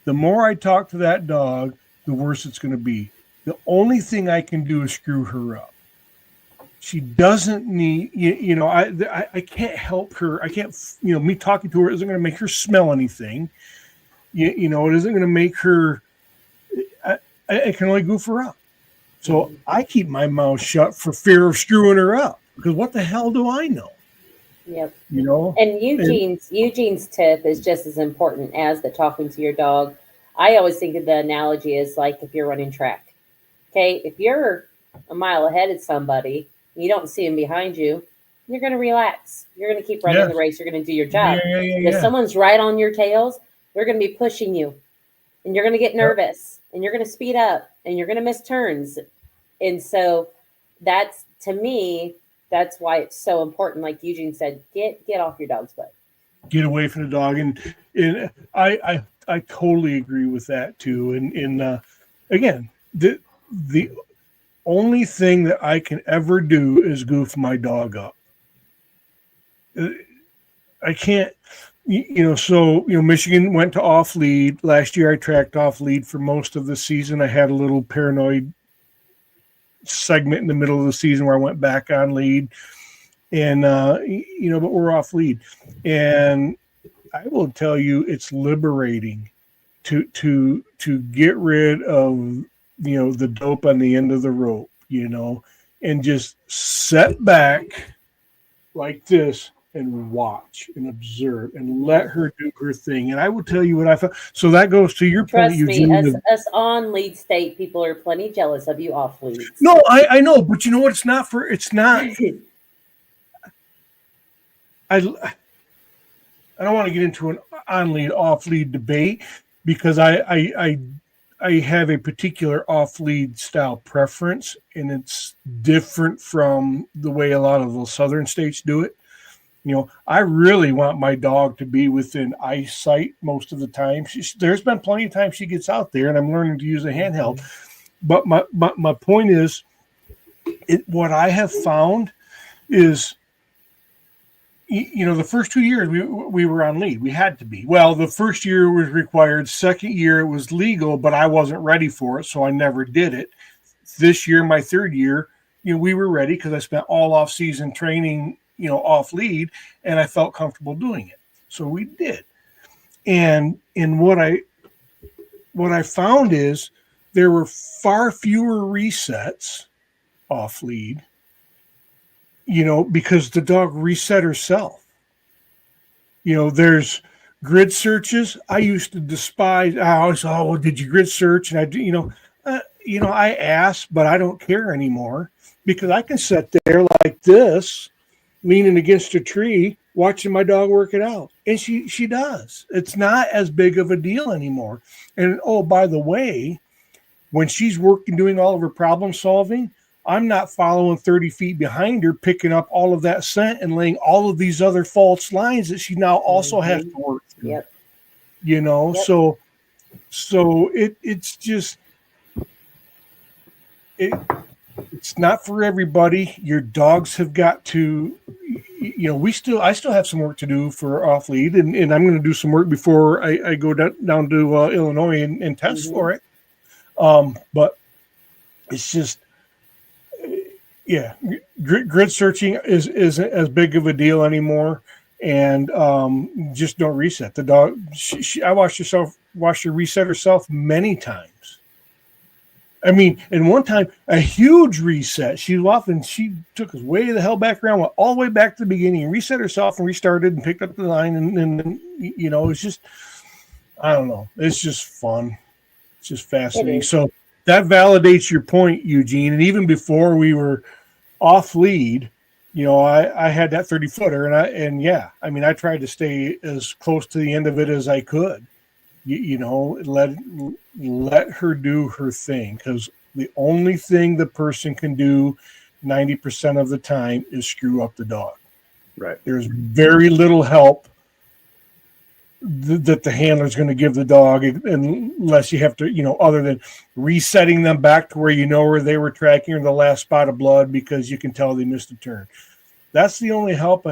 Speaker 5: the more I talk to that dog, the worse it's going to be. The only thing I can do is screw her up. She doesn't need, I can't help her. I can't, me talking to her isn't going to make her smell anything. It isn't going to make her, I can only goof her up. So I keep my mouth shut for fear of screwing her up, because what the hell do I know?
Speaker 6: Yep.
Speaker 5: you know.
Speaker 6: And Eugene's tip is just as important as the talking to your dog. I always think of the analogy is like if you're running track. Okay, if you're a mile ahead of somebody, you don't see them behind you, you're going to relax. You're going to keep running the race. You're going to do your job. If someone's right on your tails, they're going to be pushing you, and you're going to get nervous, and you're going to speed up, and you're going to miss turns. And so that's, to me, that's why it's so important. Like Eugene said, get off your dog's butt.
Speaker 5: Get away from the dog, and I totally agree with that too. And again, the only thing that I can ever do is goof my dog up. I can't, so Michigan went to off lead last year. I tracked off lead for most of the season. I had a little paranoid segment in the middle of the season where I went back on lead, and but we're off lead, and I will tell you, it's liberating to get rid of the dope on the end of the rope, and just set back like this and watch and observe and let her do her thing. And I will tell you what I found. So that goes to your
Speaker 6: Trust
Speaker 5: point,
Speaker 6: me,
Speaker 5: Eugene.
Speaker 6: us on lead state people are plenty jealous of you off leads.
Speaker 5: No, I know, but you know what? It's not. I don't want to get into an on lead off lead debate because I have a particular off lead style preference, and it's different from the way a lot of the southern states do it. I really want my dog to be within eyesight most of the time. There's been plenty of times she gets out there, and I'm learning to use a handheld. But my point is, what I have found is, the first 2 years we were on lead. We had to be. Well, the first year was required. Second year it was legal, but I wasn't ready for it, so I never did it. This year, my third year, we were ready because I spent all off season training, off lead, and I felt comfortable doing it. So we did. And what I found is there were far fewer resets off lead, because the dog reset herself. There's grid searches. I used to despise. I always, well, did you grid search? And I do, I asked, but I don't care anymore because I can sit there like this, leaning against a tree, watching my dog work it out. And she does. It's not as big of a deal anymore. And oh, by the way, when she's working, doing all of her problem solving, I'm not following 30 feet behind her, picking up all of that scent and laying all of these other false lines that she now also has to work through.
Speaker 6: Yep.
Speaker 5: Yep. So it's just, it's not for everybody. Your dogs have got to, I still have some work to do for off lead, and I'm going to do some work before I go down to Illinois and test for it. But it's just, grid searching isn't as big of a deal anymore, and just don't reset the dog. I watched her reset herself many times. I mean, and one time a huge reset. She took us way the hell back around, went all the way back to the beginning, and reset herself and restarted and picked up the line, and it's just, I don't know, it's just fun. It's just fascinating. So that validates your point, Eugene. And even before we were off lead, I had that 30-footer, and I tried to stay as close to the end of it as I could. Let her do her thing, because the only thing the person can do 90% of the time is screw up the dog.
Speaker 4: Right.
Speaker 5: There's very little help that the handler is going to give the dog, unless you have to, other than resetting them back to where they were tracking or the last spot of blood because you can tell they missed a turn. That's the only help.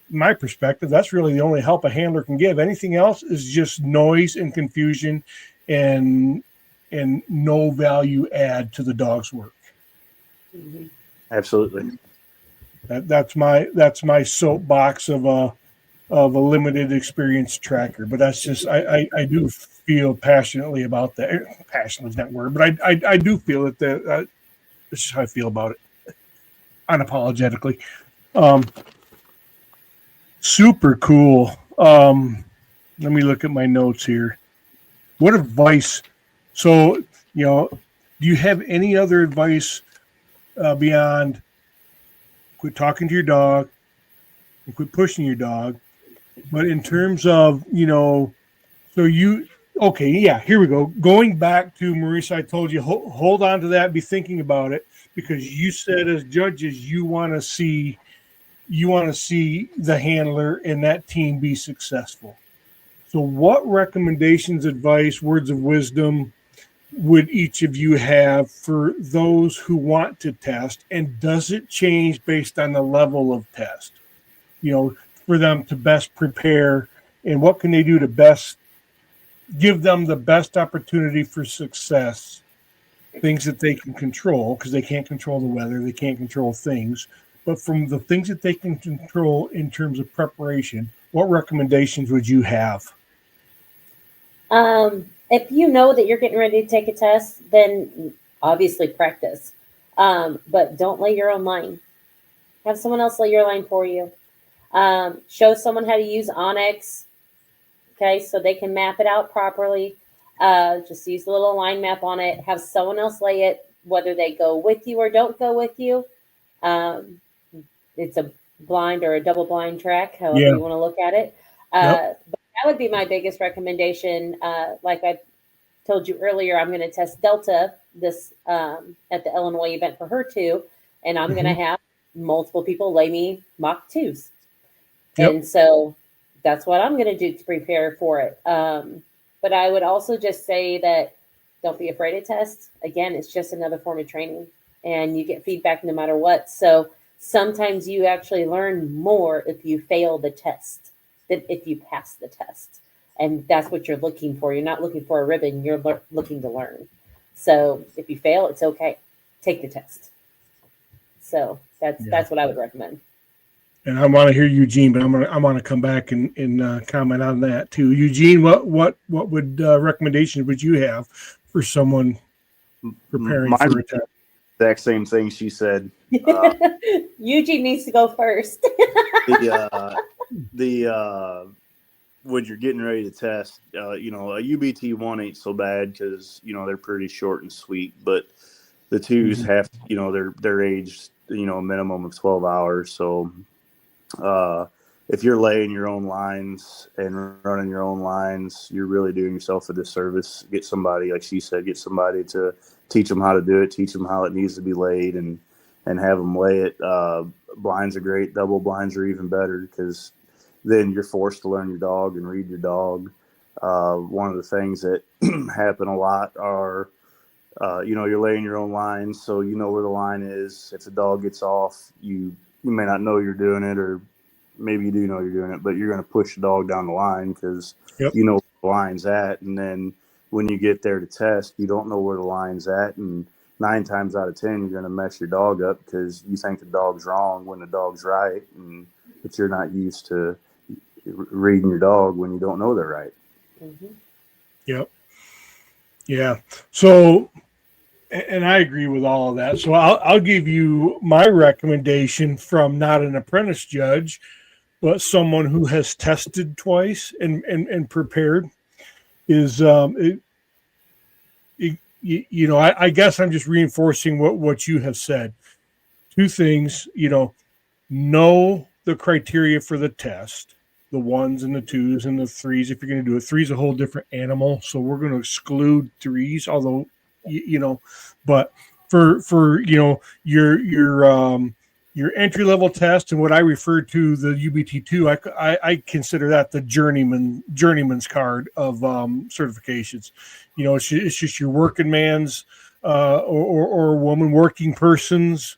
Speaker 5: My perspective, that's really the only help a handler can give. Anything else is just noise and confusion and no value add to the dog's work.
Speaker 6: Mm-hmm.
Speaker 4: Absolutely.
Speaker 5: That's my soapbox of a limited experience tracker, but that's just, I do feel passionately about that. Passion is not a word, but I do feel that that's just how I feel about it, unapologetically. Super cool. Let me look at my notes here. What advice? So, do you have any other advice beyond quit talking to your dog and quit pushing your dog? But in terms of, okay, yeah, here we go. Going back to Marissa, I told you, hold on to that, be thinking about it, because you said as judges, you want to see the handler and that team be successful. So what recommendations, advice, words of wisdom would each of you have for those who want to test? And does it change based on the level of test? For them to best prepare, and what can they do to best give them the best opportunity for success? Things that they can control, because they can't control the weather, they can't control things. But from the things that they can control in terms of preparation, what recommendations would you have?
Speaker 6: If you know that you're getting ready to take a test, then obviously practice. But don't lay your own line. Have someone else lay your line for you. Show someone how to use Onyx, okay, so they can map it out properly. Just use the little line map on it. Have someone else lay it, whether they go with you or don't go with you. It's a blind or a double blind track, however you want to look at it. But that would be my biggest recommendation. Like I told you earlier, I'm going to test Delta this at the Illinois event for her too, and I'm going to have multiple people lay me mock twos. And so that's what I'm going to do to prepare for it. But I would also just say that don't be afraid to test. Again, it's just another form of training, and you get feedback no matter what. So sometimes you actually learn more if you fail the test than if you pass the test. And that's what you're looking for. You're not looking for a ribbon. You're looking to learn. So if you fail, it's okay. Take the test. So that's what I would recommend.
Speaker 5: And I want to hear Eugene, but I'm gonna come back and comment on that too. Eugene, what would recommendations would you have for someone preparing for a test?
Speaker 4: Exact same thing she said.
Speaker 6: Eugene needs to go first.
Speaker 4: When you're getting ready to test, a UBT 1 ain't so bad because they're pretty short and sweet, but the twos have they're aged a minimum of 12 hours. So if you're laying your own lines and running your own lines, you're really doing yourself a disservice. Get somebody, like she said, to teach them how to do it, teach them how it needs to be laid, and have them lay it. Blinds are great. Double blinds are even better because then you're forced to learn your dog and read your dog. One of the things that happen a lot are, you're laying your own lines, so you know where the line is. If the dog gets off, you may not know you're doing it, or maybe you do know you're doing it, but you're going to push the dog down the line because you know where the line's at. And then when you get there to test, you don't know where the line's at. And 9 times out of 10, you're going to mess your dog up because you think the dog's wrong when the dog's right. But you're not used to reading your dog when you don't know they're right.
Speaker 5: Yep. Yeah. So, and I agree with all of that. So I'll give you my recommendation from not an apprentice judge, but someone who has tested twice and prepared is, I guess I'm just reinforcing what you have said. 2 things, know the criteria for the test, the 1s and the 2s and the 3s. If you're going to do it, 3's a whole different animal. So we're going to exclude 3s, although, but for your entry level test and what I refer to the UBT2, I consider that the journeyman's card of certifications. It's just your working man's or woman, working person's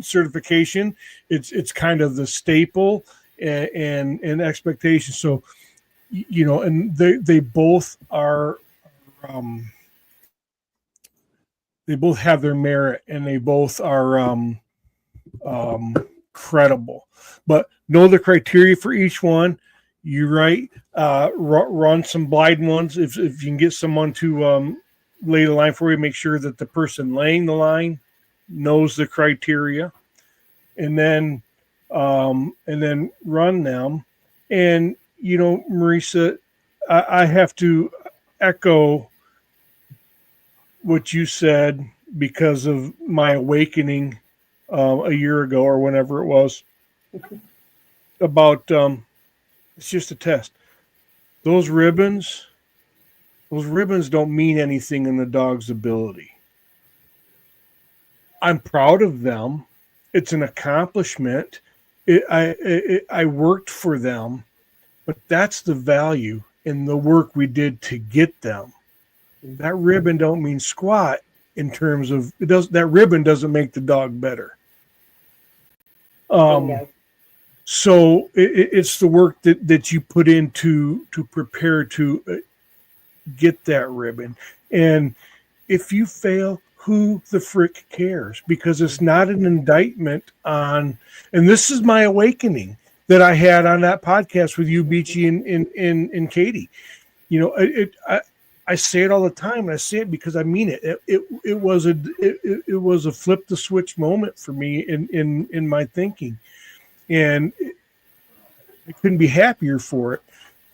Speaker 5: certification. It's kind of the staple and expectation. So and they both are. They both have their merit and they both are credible, but know the criteria for each one. You're right. Run some blind ones. If you can get someone to lay the line for you, make sure that the person laying the line knows the criteria. And then and then run them. And, Marissa, I have to echo what you said because of my awakening a year ago or whenever it was about it's just a test. Those ribbons don't mean anything in the dog's ability. I'm proud of them. It's an accomplishment. I worked for them, but that's the value in the work we did to get them. That ribbon don't mean squat in terms of it does. That ribbon doesn't make the dog better. So it's the work that you put into to prepare to get that ribbon. And if you fail, who the frick cares? Because it's not an indictment on, and this is my awakening that I had on that podcast with you, Beachy, and Katie. I say it all the time, and I say it because I mean it. It was a flip the switch moment for me in my thinking, and I couldn't be happier for it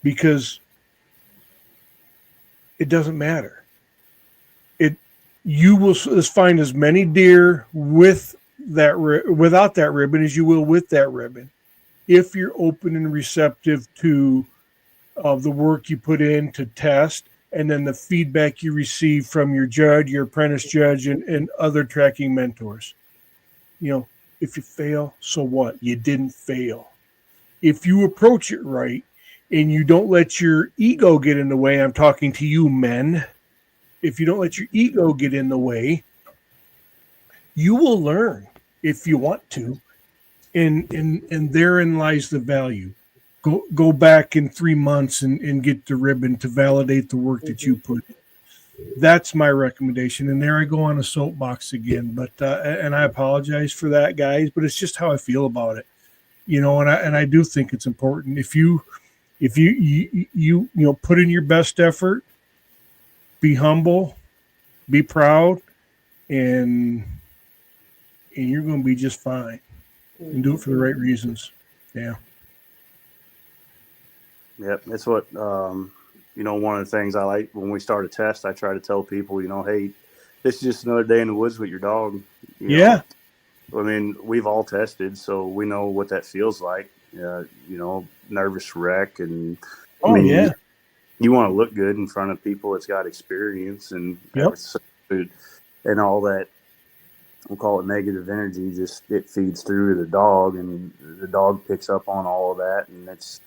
Speaker 5: because it doesn't matter. You will find as many deer with that without that ribbon as you will with that ribbon, if you're open and receptive to the work you put in to test, and then the feedback you receive from your judge, your apprentice judge, and other tracking mentors. If you fail, so what? You didn't fail. If you approach it right and you don't let your ego get in the way, I'm talking to you men. If you don't let your ego get in the way, you will learn if you want to. And therein lies the value. Go back in 3 months and get the ribbon to validate the work that you put in. That's my recommendation. And there I go on a soapbox again. But and I apologize for that, guys, but it's just how I feel about it. And I do think it's important. If you put in your best effort, be humble, be proud, and you're going to be just fine. And do it for the right reasons. Yeah.
Speaker 4: Yep, that's what one of the things I like when we start a test. I try to tell people, hey, this is just another day in the woods with your dog.
Speaker 5: Yeah.
Speaker 4: I mean, we've all tested, so we know what that feels like. Nervous wreck, and you want to look good in front of people that's got experience and and all that. We'll call it negative energy. Just it feeds through to the dog, and the dog picks up on all of that, and that's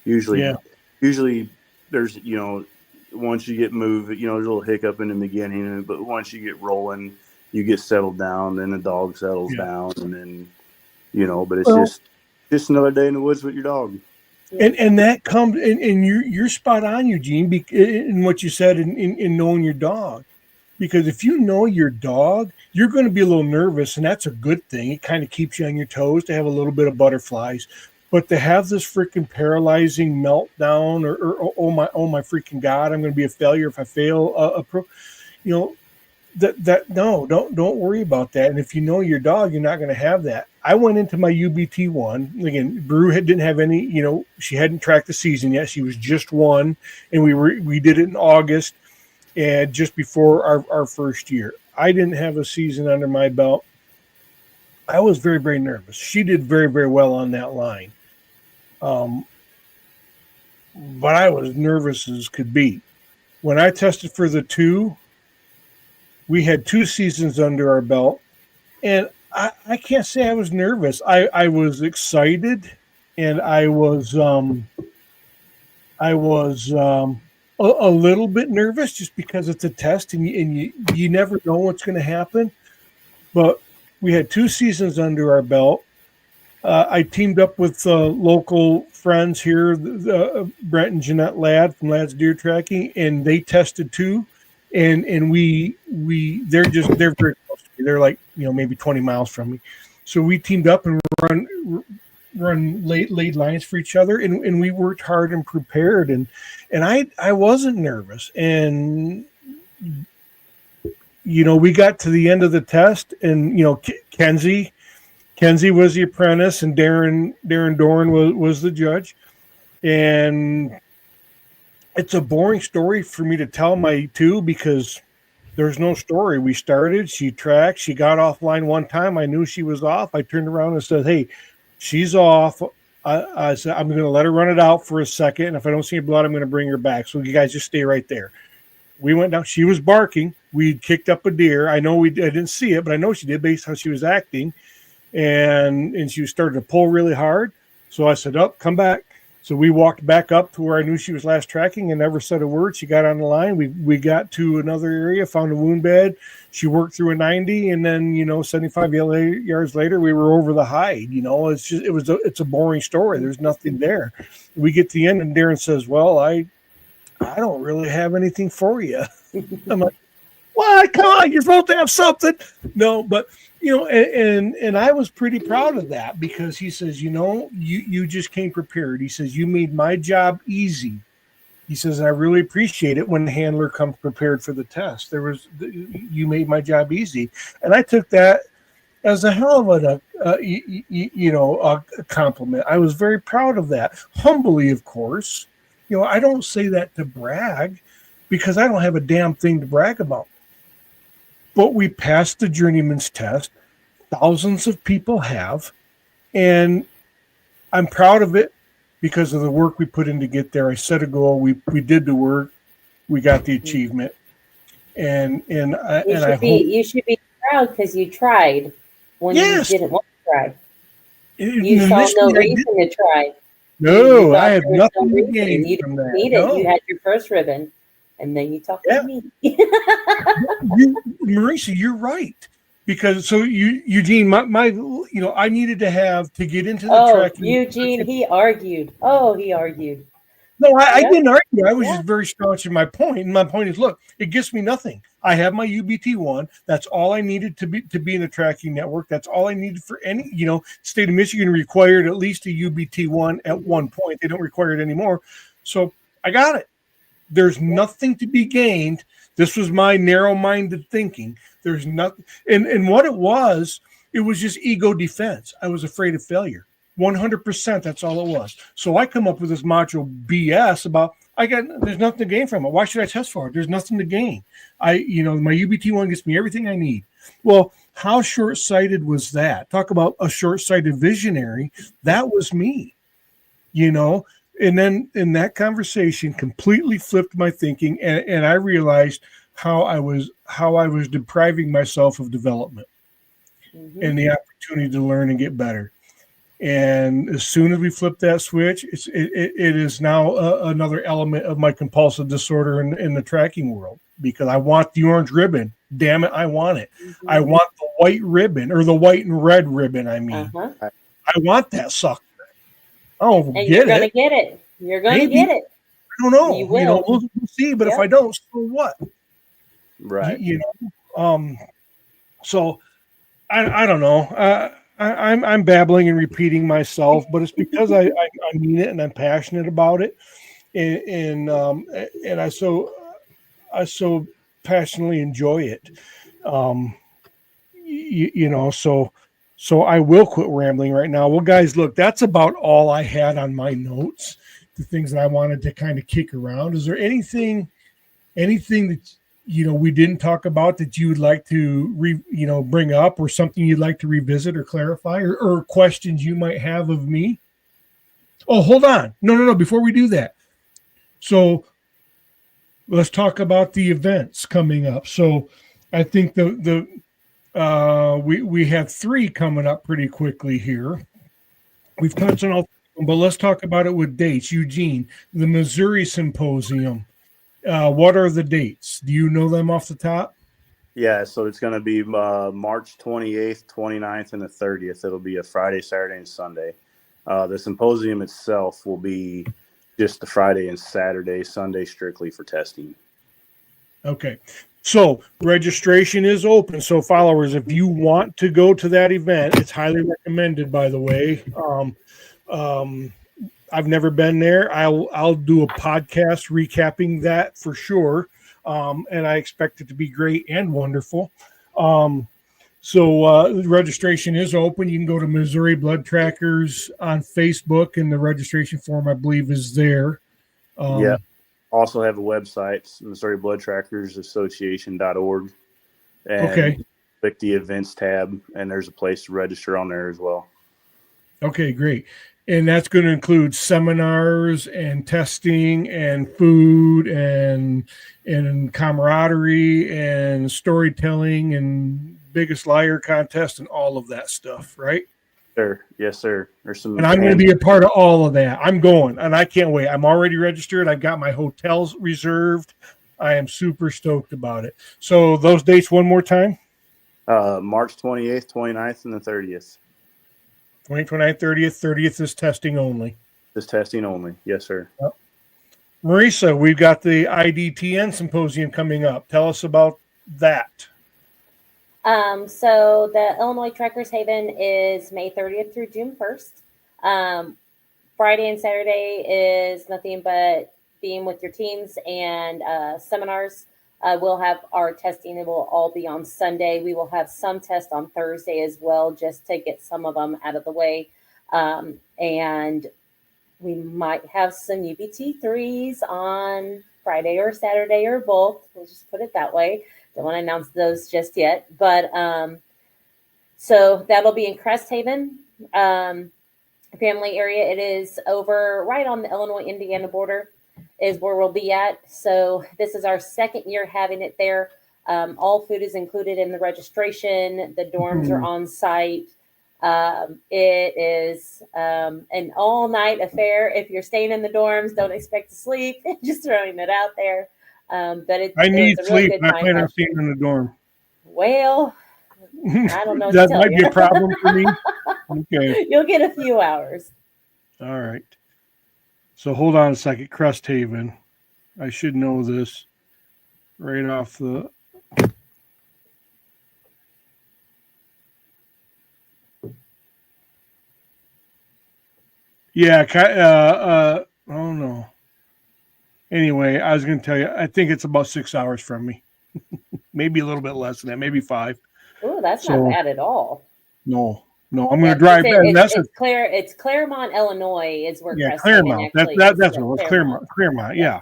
Speaker 4: usually there's once you get moved, there's a little hiccup in the beginning, but once you get rolling, you get settled down, then the dog settles down, and then but it's just another day in the woods with your dog.
Speaker 5: And that comes, and you're spot on, Eugene, in what you said in knowing your dog. Because if you know your dog, you're going to be a little nervous, and that's a good thing. It kind of keeps you on your toes to have a little bit of butterflies. But to have this freaking paralyzing meltdown or oh my freaking God, I'm going to be a failure if I fail don't worry about that. And if you know your dog, you're not going to have that. I went into my UBT one again. Brew didn't have any. She hadn't tracked the season yet. She was just one, and we did it in August, and just before our first year. I didn't have a season under my belt. I was very, very nervous. She did very, very well on that line, but I was nervous as could be. When I tested for the 2. We had 2 seasons under our belt, and I can't say I was nervous. I was excited, and I was a little bit nervous just because it's a test, and you never know what's going to happen. But we had 2 seasons under our belt. I teamed up with local friends here, Brent and Jeanette Ladd from Ladd's Deer Tracking, and they tested too. And they're very close to me. They're like, maybe 20 miles from me. So we teamed up and run laid lines for each other, and we worked hard and prepared, and I wasn't nervous. And we got to the end of the test, and Kenzie Kenzie was the apprentice, and Darren Doran was the judge. And it's a boring story for me to tell my two because there's no story. We started, she tracked, she got offline one time. I knew she was off. I turned around and said, hey, she's off. I said, I'm going to let her run it out for a second. And if I don't see any blood, I'm going to bring her back. So you guys just stay right there. We went down. She was barking. We kicked up a deer. I didn't see it, but I know she did based on how she was acting. And she started to pull really hard. So I said, oh, come back. So we walked back up to where I knew she was last tracking and never said a word. She got on the line. We got to another area, found a wound bed. She worked through a 90, and then 75 yards later, we were over the hide. It's a boring story. There's nothing there. We get to the end, and Darren says, "Well, I don't really have anything for you." I'm like, "What? Come on, you're supposed to have something." No, but. And I was pretty proud of that because he says, you just came prepared. He says, you made my job easy. He says, and I really appreciate it when the handler comes prepared for the test. You made my job easy. And I took that as a hell of a compliment. I was very proud of that. Humbly, of course. I don't say that to brag because I don't have a damn thing to brag about. But we passed the journeyman's test. Thousands of people have. And I'm proud of it because of the work we put in to get there. I set a goal. We did the work. We got the achievement. And
Speaker 6: you should be proud because you tried when you didn't want to try. You saw no reason to try.
Speaker 5: No, I have nothing to gain from that.
Speaker 6: You had your first ribbon. And then you talk to me.
Speaker 5: Marissa, you're right. Because Eugene, I needed to get into the tracking.
Speaker 6: Eugene, he argued. He argued.
Speaker 5: No, I didn't argue. I was just very staunch in my point. And my point is, look, it gets me nothing. I have my UBT one. That's all I needed to be in the tracking network. That's all I needed for any, state of Michigan required at least a UBT one at one point. They don't require it anymore. So I got it. There's nothing to be gained. This was my narrow-minded thinking. There's nothing. And what it was just ego defense. I was afraid of failure. 100%, that's all it was. So I come up with this macho BS about, there's nothing to gain from it. Why should I test for it? There's nothing to gain. My UBT one gets me everything I need. Well, how short-sighted was that? Talk about a short-sighted visionary. That was me, And then in that conversation completely flipped my thinking, and I realized how I was depriving myself of development and the opportunity to learn and get better. And as soon as we flip that switch, it is now another element of my compulsive disorder in the tracking world because I want the orange ribbon. Damn it, I want it. I want the white ribbon or the white and red ribbon. I want that sucker. Oh, and
Speaker 6: you're going to get it. You're going to get it.
Speaker 5: I don't know.
Speaker 6: You will.
Speaker 5: We'll see. But if I don't, so what?
Speaker 4: Right.
Speaker 5: So I don't know. I'm babbling and repeating myself, but it's because I mean it and I'm passionate about it, and I so passionately enjoy it. So I will quit rambling right now. Well, guys, look, that's about all I had on my notes, the things that I wanted to kind of kick around. Is there anything that, we didn't talk about that you would like to, bring up or something you'd like to revisit or clarify or questions you might have of me? Oh, hold on. No. Before we do that. So let's talk about the events coming up. So I think we have 3 coming up pretty quickly here. We've touched on all, but let's talk about it with dates. Eugene, the Missouri Symposium. What are the dates? Do you know them off the top?
Speaker 4: Yeah, so it's going to be March 28th, 29th, and the 30th. It'll be a Friday, Saturday, and Sunday. The symposium itself will be just the Friday and Saturday, Sunday strictly for testing. Okay.
Speaker 5: So registration is open. So followers, if you want to go to that event, it's highly recommended, by the way. I've never been there. I'll do a podcast recapping that for sure. And I expect it to be great and wonderful. So the registration is open. You can go to Missouri Blood Trackers on Facebook, and the registration form, I believe, is there.
Speaker 4: Yeah. Also have a website, Missouri Blood Trackers Association.org. And
Speaker 5: Okay.
Speaker 4: click the events tab, and there's a place to register on there as well.
Speaker 5: Okay, great. And that's going to include seminars and testing and food and camaraderie and storytelling and biggest liar contest and all of that stuff, right?
Speaker 4: Sure. Yes, sir. There's some
Speaker 5: And I'm going to be a part of all of that. I'm going, and I can't wait. I'm already registered. I've got my hotels reserved. I am super stoked about it. So those dates one more time.
Speaker 4: March 28th, 29th, and the 30th.
Speaker 5: 29th, 30th. 30th is testing only.
Speaker 4: Just testing only. Yes, sir.
Speaker 5: Yep. Marissa, we've got the IDTN symposium coming up. Tell us about that.
Speaker 6: So the Illinois Trackers Haven is May 30th through June 1st. Friday and Saturday is nothing but being with your teams and seminars. We'll have our testing. It will all be on Sunday. We will have some tests on Thursday as well, just to get some of them out of the way. And we might have some UBT 3s on Friday or Saturday or both. We'll just put it that way. Don't want to announce those just yet. But so that'll be in Crest Haven family area. It is over right on the Illinois-Indiana border is where we'll be at. So this is our second year having it there. All food is included in the registration. The dorms are on site. It is an all-night affair. If you're staying in the dorms, don't expect to sleep. Just throwing it out there. But
Speaker 5: I need
Speaker 6: it's a really
Speaker 5: sleep.
Speaker 6: good
Speaker 5: I
Speaker 6: time
Speaker 5: plan on
Speaker 6: last
Speaker 5: staying
Speaker 6: year.
Speaker 5: in the dorm.
Speaker 6: Well, I don't know what
Speaker 5: That
Speaker 6: to tell
Speaker 5: might
Speaker 6: you.
Speaker 5: be a problem for me. Okay.
Speaker 6: You'll get a few hours.
Speaker 5: All right. So hold on a second. Crest Haven. I should know this right off the. Yeah. Oh no. Anyway, I was going to tell you. I think it's about 6 hours from me. Maybe a little bit less than that. Maybe 5.
Speaker 6: Oh, that's
Speaker 5: So-
Speaker 6: not bad at all.
Speaker 5: No. I'm going
Speaker 6: Yeah,
Speaker 5: to drive back.
Speaker 6: it's Claremont, Illinois is where
Speaker 5: Yeah,
Speaker 6: Crest Haven
Speaker 5: Claremont.
Speaker 6: actually
Speaker 5: That's
Speaker 6: is.
Speaker 5: what it was. Claremont. Yeah.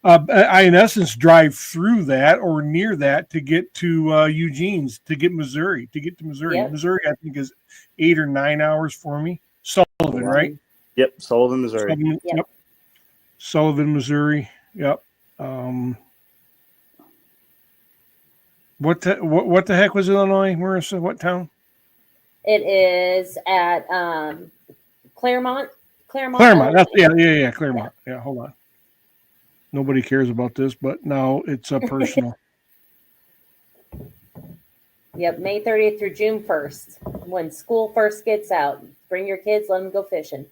Speaker 5: I in essence drive through that or near that to get to Eugene's, to get to Missouri.
Speaker 6: Yep.
Speaker 5: Missouri, I think, is 8 or 9 hours for me. Sullivan, right?
Speaker 4: Yep. Sullivan, Missouri.
Speaker 5: Sullivan,
Speaker 6: Yep.
Speaker 5: yep. Sullivan, Missouri. Yep. What the heck was Illinois, Marissa? What town?
Speaker 6: It is at Claremont.
Speaker 5: Claremont. That's yeah. Claremont. Yeah. Hold on. Nobody cares about this, but now it's personal.
Speaker 6: Yep, May 30th through June 1st. When school first gets out, bring your kids, let them go fishing.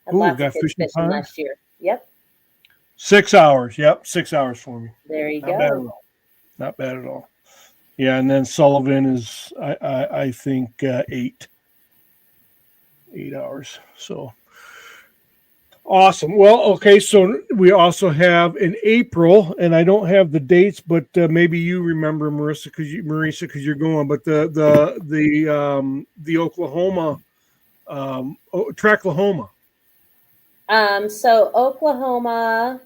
Speaker 6: Had
Speaker 5: Ooh,
Speaker 6: lots
Speaker 5: got
Speaker 6: of kids
Speaker 5: fishing
Speaker 6: fishing
Speaker 5: ponds?
Speaker 6: last year. Yep,
Speaker 5: 6 hours. Yep. 6 hours for me.
Speaker 6: there you
Speaker 5: Not bad at
Speaker 6: go.
Speaker 5: all. Not bad at all. Yeah, and then Sullivan is I think 8 hours. So awesome. Well, okay. So we also have in April, and I don't have the dates, but maybe you remember Marissa because you're going. But the Oklahoma, Tracklahoma.
Speaker 6: So Oklahoma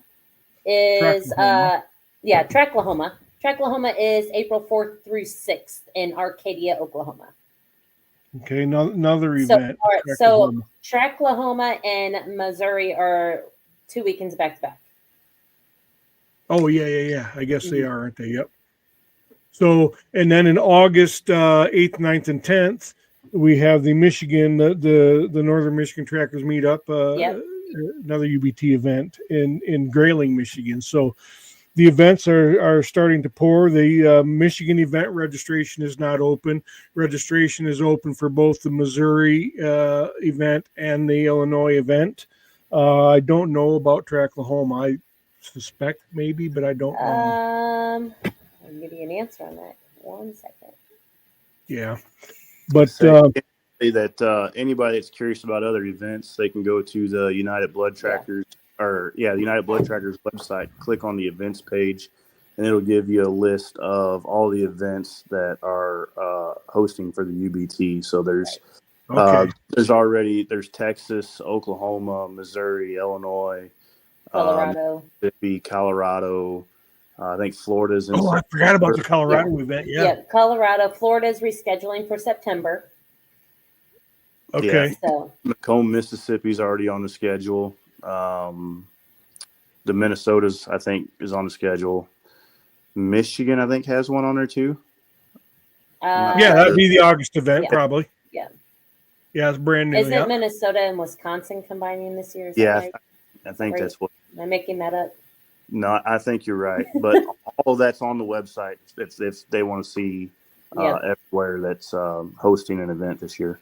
Speaker 6: is
Speaker 5: Tracklahoma.
Speaker 6: Tracklahoma. Tracklahoma is April 4th through 6th in Arcadia, Oklahoma.
Speaker 5: Okay, another
Speaker 6: So,
Speaker 5: event.
Speaker 6: all right, so
Speaker 5: Tracklahoma.
Speaker 6: Tracklahoma and Missouri are 2 weekends back to back.
Speaker 5: Oh yeah. I guess they are, aren't they? Yep. So, and then in August 8th, 9th, and 10th, we have the Michigan, the Northern Michigan Trackers Meetup,
Speaker 6: Yep.
Speaker 5: another UBT event in Grayling, Michigan. So the events are starting to pour. The Michigan event registration is not open. Registration is open for both the Missouri event and the Illinois event. I don't know about Tracklahoma. I suspect maybe, but I don't know.
Speaker 6: I'll give you an answer on that. 1 second.
Speaker 5: Yeah, but
Speaker 4: that anybody that's curious about other events, they can go to the United Blood Trackers the United Blood Trackers website, click on the events page, and it'll give you a list of all the events that are hosting for the UBT. So there's
Speaker 5: Okay.
Speaker 4: there's Texas, Oklahoma, Missouri, Illinois,
Speaker 6: Colorado.
Speaker 4: Mississippi, Colorado. I think Florida's in.
Speaker 5: Oh, I forgot about the Colorado
Speaker 6: Yeah.
Speaker 5: event.
Speaker 6: Yeah,
Speaker 5: Yeah.
Speaker 6: Colorado. Florida's rescheduling for September.
Speaker 5: Okay.
Speaker 6: So
Speaker 4: Macomb, Mississippi's already on the schedule. The Minnesota's, I think, is on the schedule. Michigan, I think, has one on there too.
Speaker 5: Yeah, that'd be the August event,
Speaker 6: Yeah.
Speaker 5: probably.
Speaker 6: Yeah.
Speaker 5: Yeah, it's brand new.
Speaker 6: Isn't
Speaker 5: Yeah.
Speaker 6: Minnesota and Wisconsin combining this year? Is that
Speaker 4: Yeah,
Speaker 6: right?
Speaker 4: I think
Speaker 6: Right.
Speaker 4: that's what.
Speaker 6: Am I making that up?
Speaker 4: No, I think you're right. But all of that's on the website. It's they want to see everywhere that's hosting an event this year.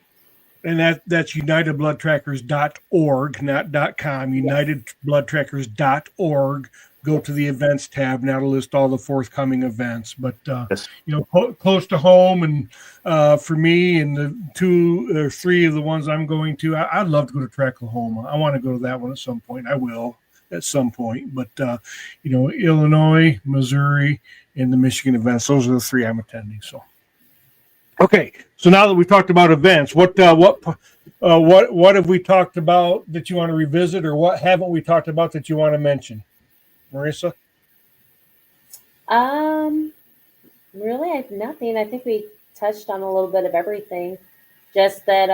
Speaker 5: And that's unitedbloodtrackers.org, not .com, unitedbloodtrackers.org. Go to the events tab, and that'll list all the forthcoming events. But,
Speaker 4: Yes.
Speaker 5: close to home, and for me and the 2 or 3 of the ones I'm going to, I'd love to go to Tracklahoma. I want to go to that one at some point. I will at some point. But, Illinois, Missouri, and the Michigan events, those are the 3 I'm attending. So. Okay, so now that we've talked about events, what have we talked about that you want to revisit, or what haven't we talked about that you want to mention, Marissa?
Speaker 6: Really, I have nothing. I think we touched on a little bit of everything. Just that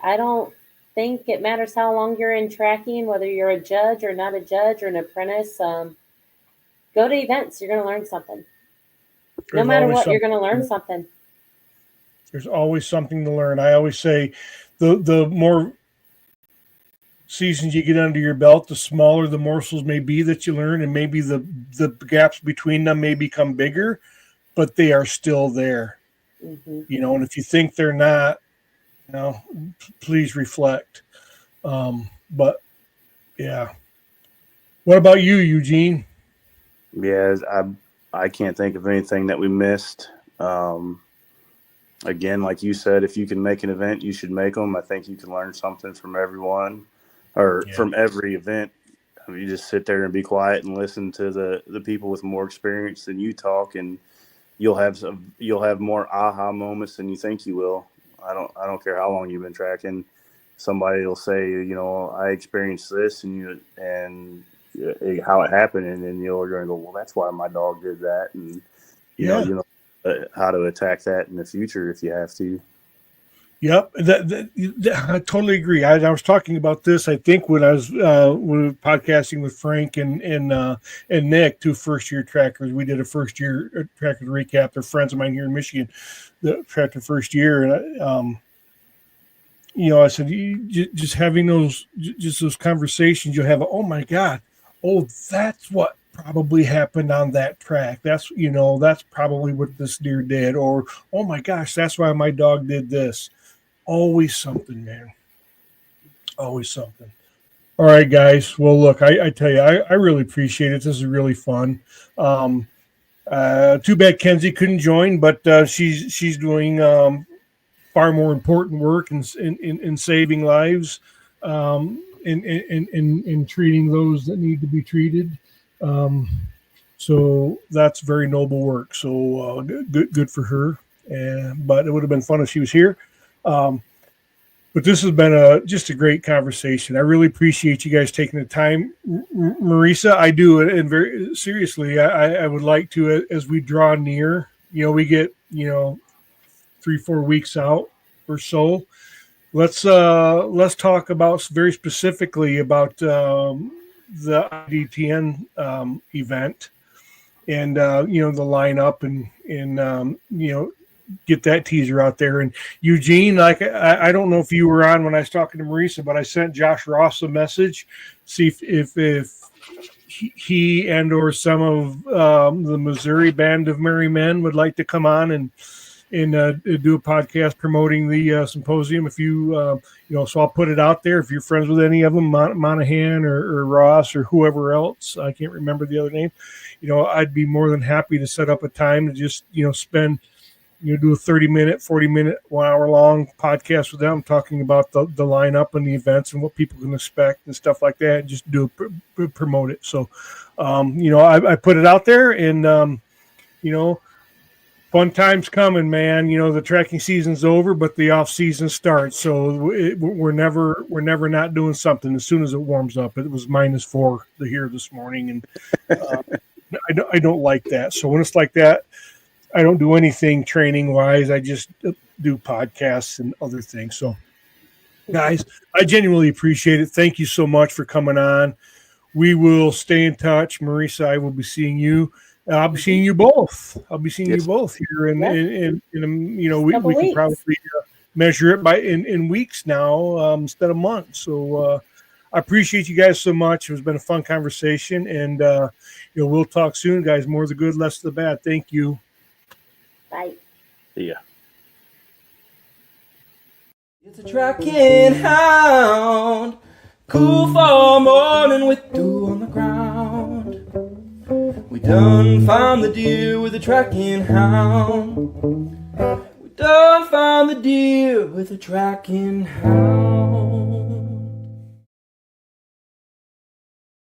Speaker 6: I don't think it matters how long you're in tracking, whether you're a judge or not a judge or an apprentice. Go to events. You're going to learn something. No matter what, you're going to learn something.
Speaker 5: There's always something to learn. I always say the more seasons you get under your belt, the smaller the morsels may be that you learn, and maybe the gaps between them may become bigger, but they are still there.
Speaker 6: Mm-hmm.
Speaker 5: And if you think they're not, please reflect. But yeah. What about you, Eugene?
Speaker 4: Yeah, I can't think of anything that we missed. Again, like you said, if you can make an event, you should make them. I think you can learn something from everyone, or from every event. I mean, you just sit there and be quiet and listen to the people with more experience than you talk, and you'll have more aha moments than you think you will. I don't care how long you've been tracking. Somebody will say, I experienced this, and how it happened, and then you're going to go, well, that's why my dog did that, and how to attack that in the future if you have to.
Speaker 5: Yep, I totally agree. I was talking about this, I think, when I was podcasting with Frank and Nick, 2 first-year trackers. We did a first-year tracker recap. They're friends of mine here in Michigan that tracked the first year, and I said, just having those conversations, you'll have, oh my God, that's what probably happened on that track. That's probably what this deer did, or oh my gosh, that's why my dog did this. Always something, man. Always something. All right, guys. Well, look, I tell you, I really appreciate it. This is really fun. Too bad Kenzie couldn't join, but she's doing far more important work in saving lives, in treating those that need to be treated. So that's very noble work. So good for her. But it would have been fun if she was here. But this has been just a great conversation. I really appreciate you guys taking the time. Marissa, I do, and very seriously, I would like to, as we draw near, we get 3-4 weeks out or so. Let's talk about very specifically about the IDTN event, and the lineup, and get that teaser out there. And Eugene, like I don't know if you were on when I was talking to Marissa, but I sent Josh Ross a message, see if he and or some of the Missouri Band of Merry Men would like to come on and do a podcast promoting the symposium. If you so I'll put it out there. If you're friends with any of them, Monahan or Ross or whoever else, I can't remember the other name, I'd be more than happy to set up a time to just spend do a 30-minute, 40-minute, 1 hour long podcast with them, talking about the lineup and the events and what people can expect and stuff like that, and just promote it. So, I put it out there, and fun times coming, man. The tracking season's over, but the off season starts. So we're never not doing something as soon as it warms up. It was -4 here this morning, and I don't like that. So when it's like that, I don't do anything training wise. I just do podcasts and other things. So, guys, I genuinely appreciate it. Thank you so much for coming on. We will stay in touch. Marissa, I will be seeing you. I'll be seeing you both. I'll be seeing you both here, and we can probably measure it in weeks now instead of months. So I appreciate you guys so much. It's been a fun conversation, and we'll talk soon, guys. More of the good, less of the bad. Thank you.
Speaker 6: Bye.
Speaker 4: Yeah.
Speaker 2: It's a tracking hound, cool fall morning with dew on the ground. We done found the deer with a tracking hound. We done found the deer with a tracking hound.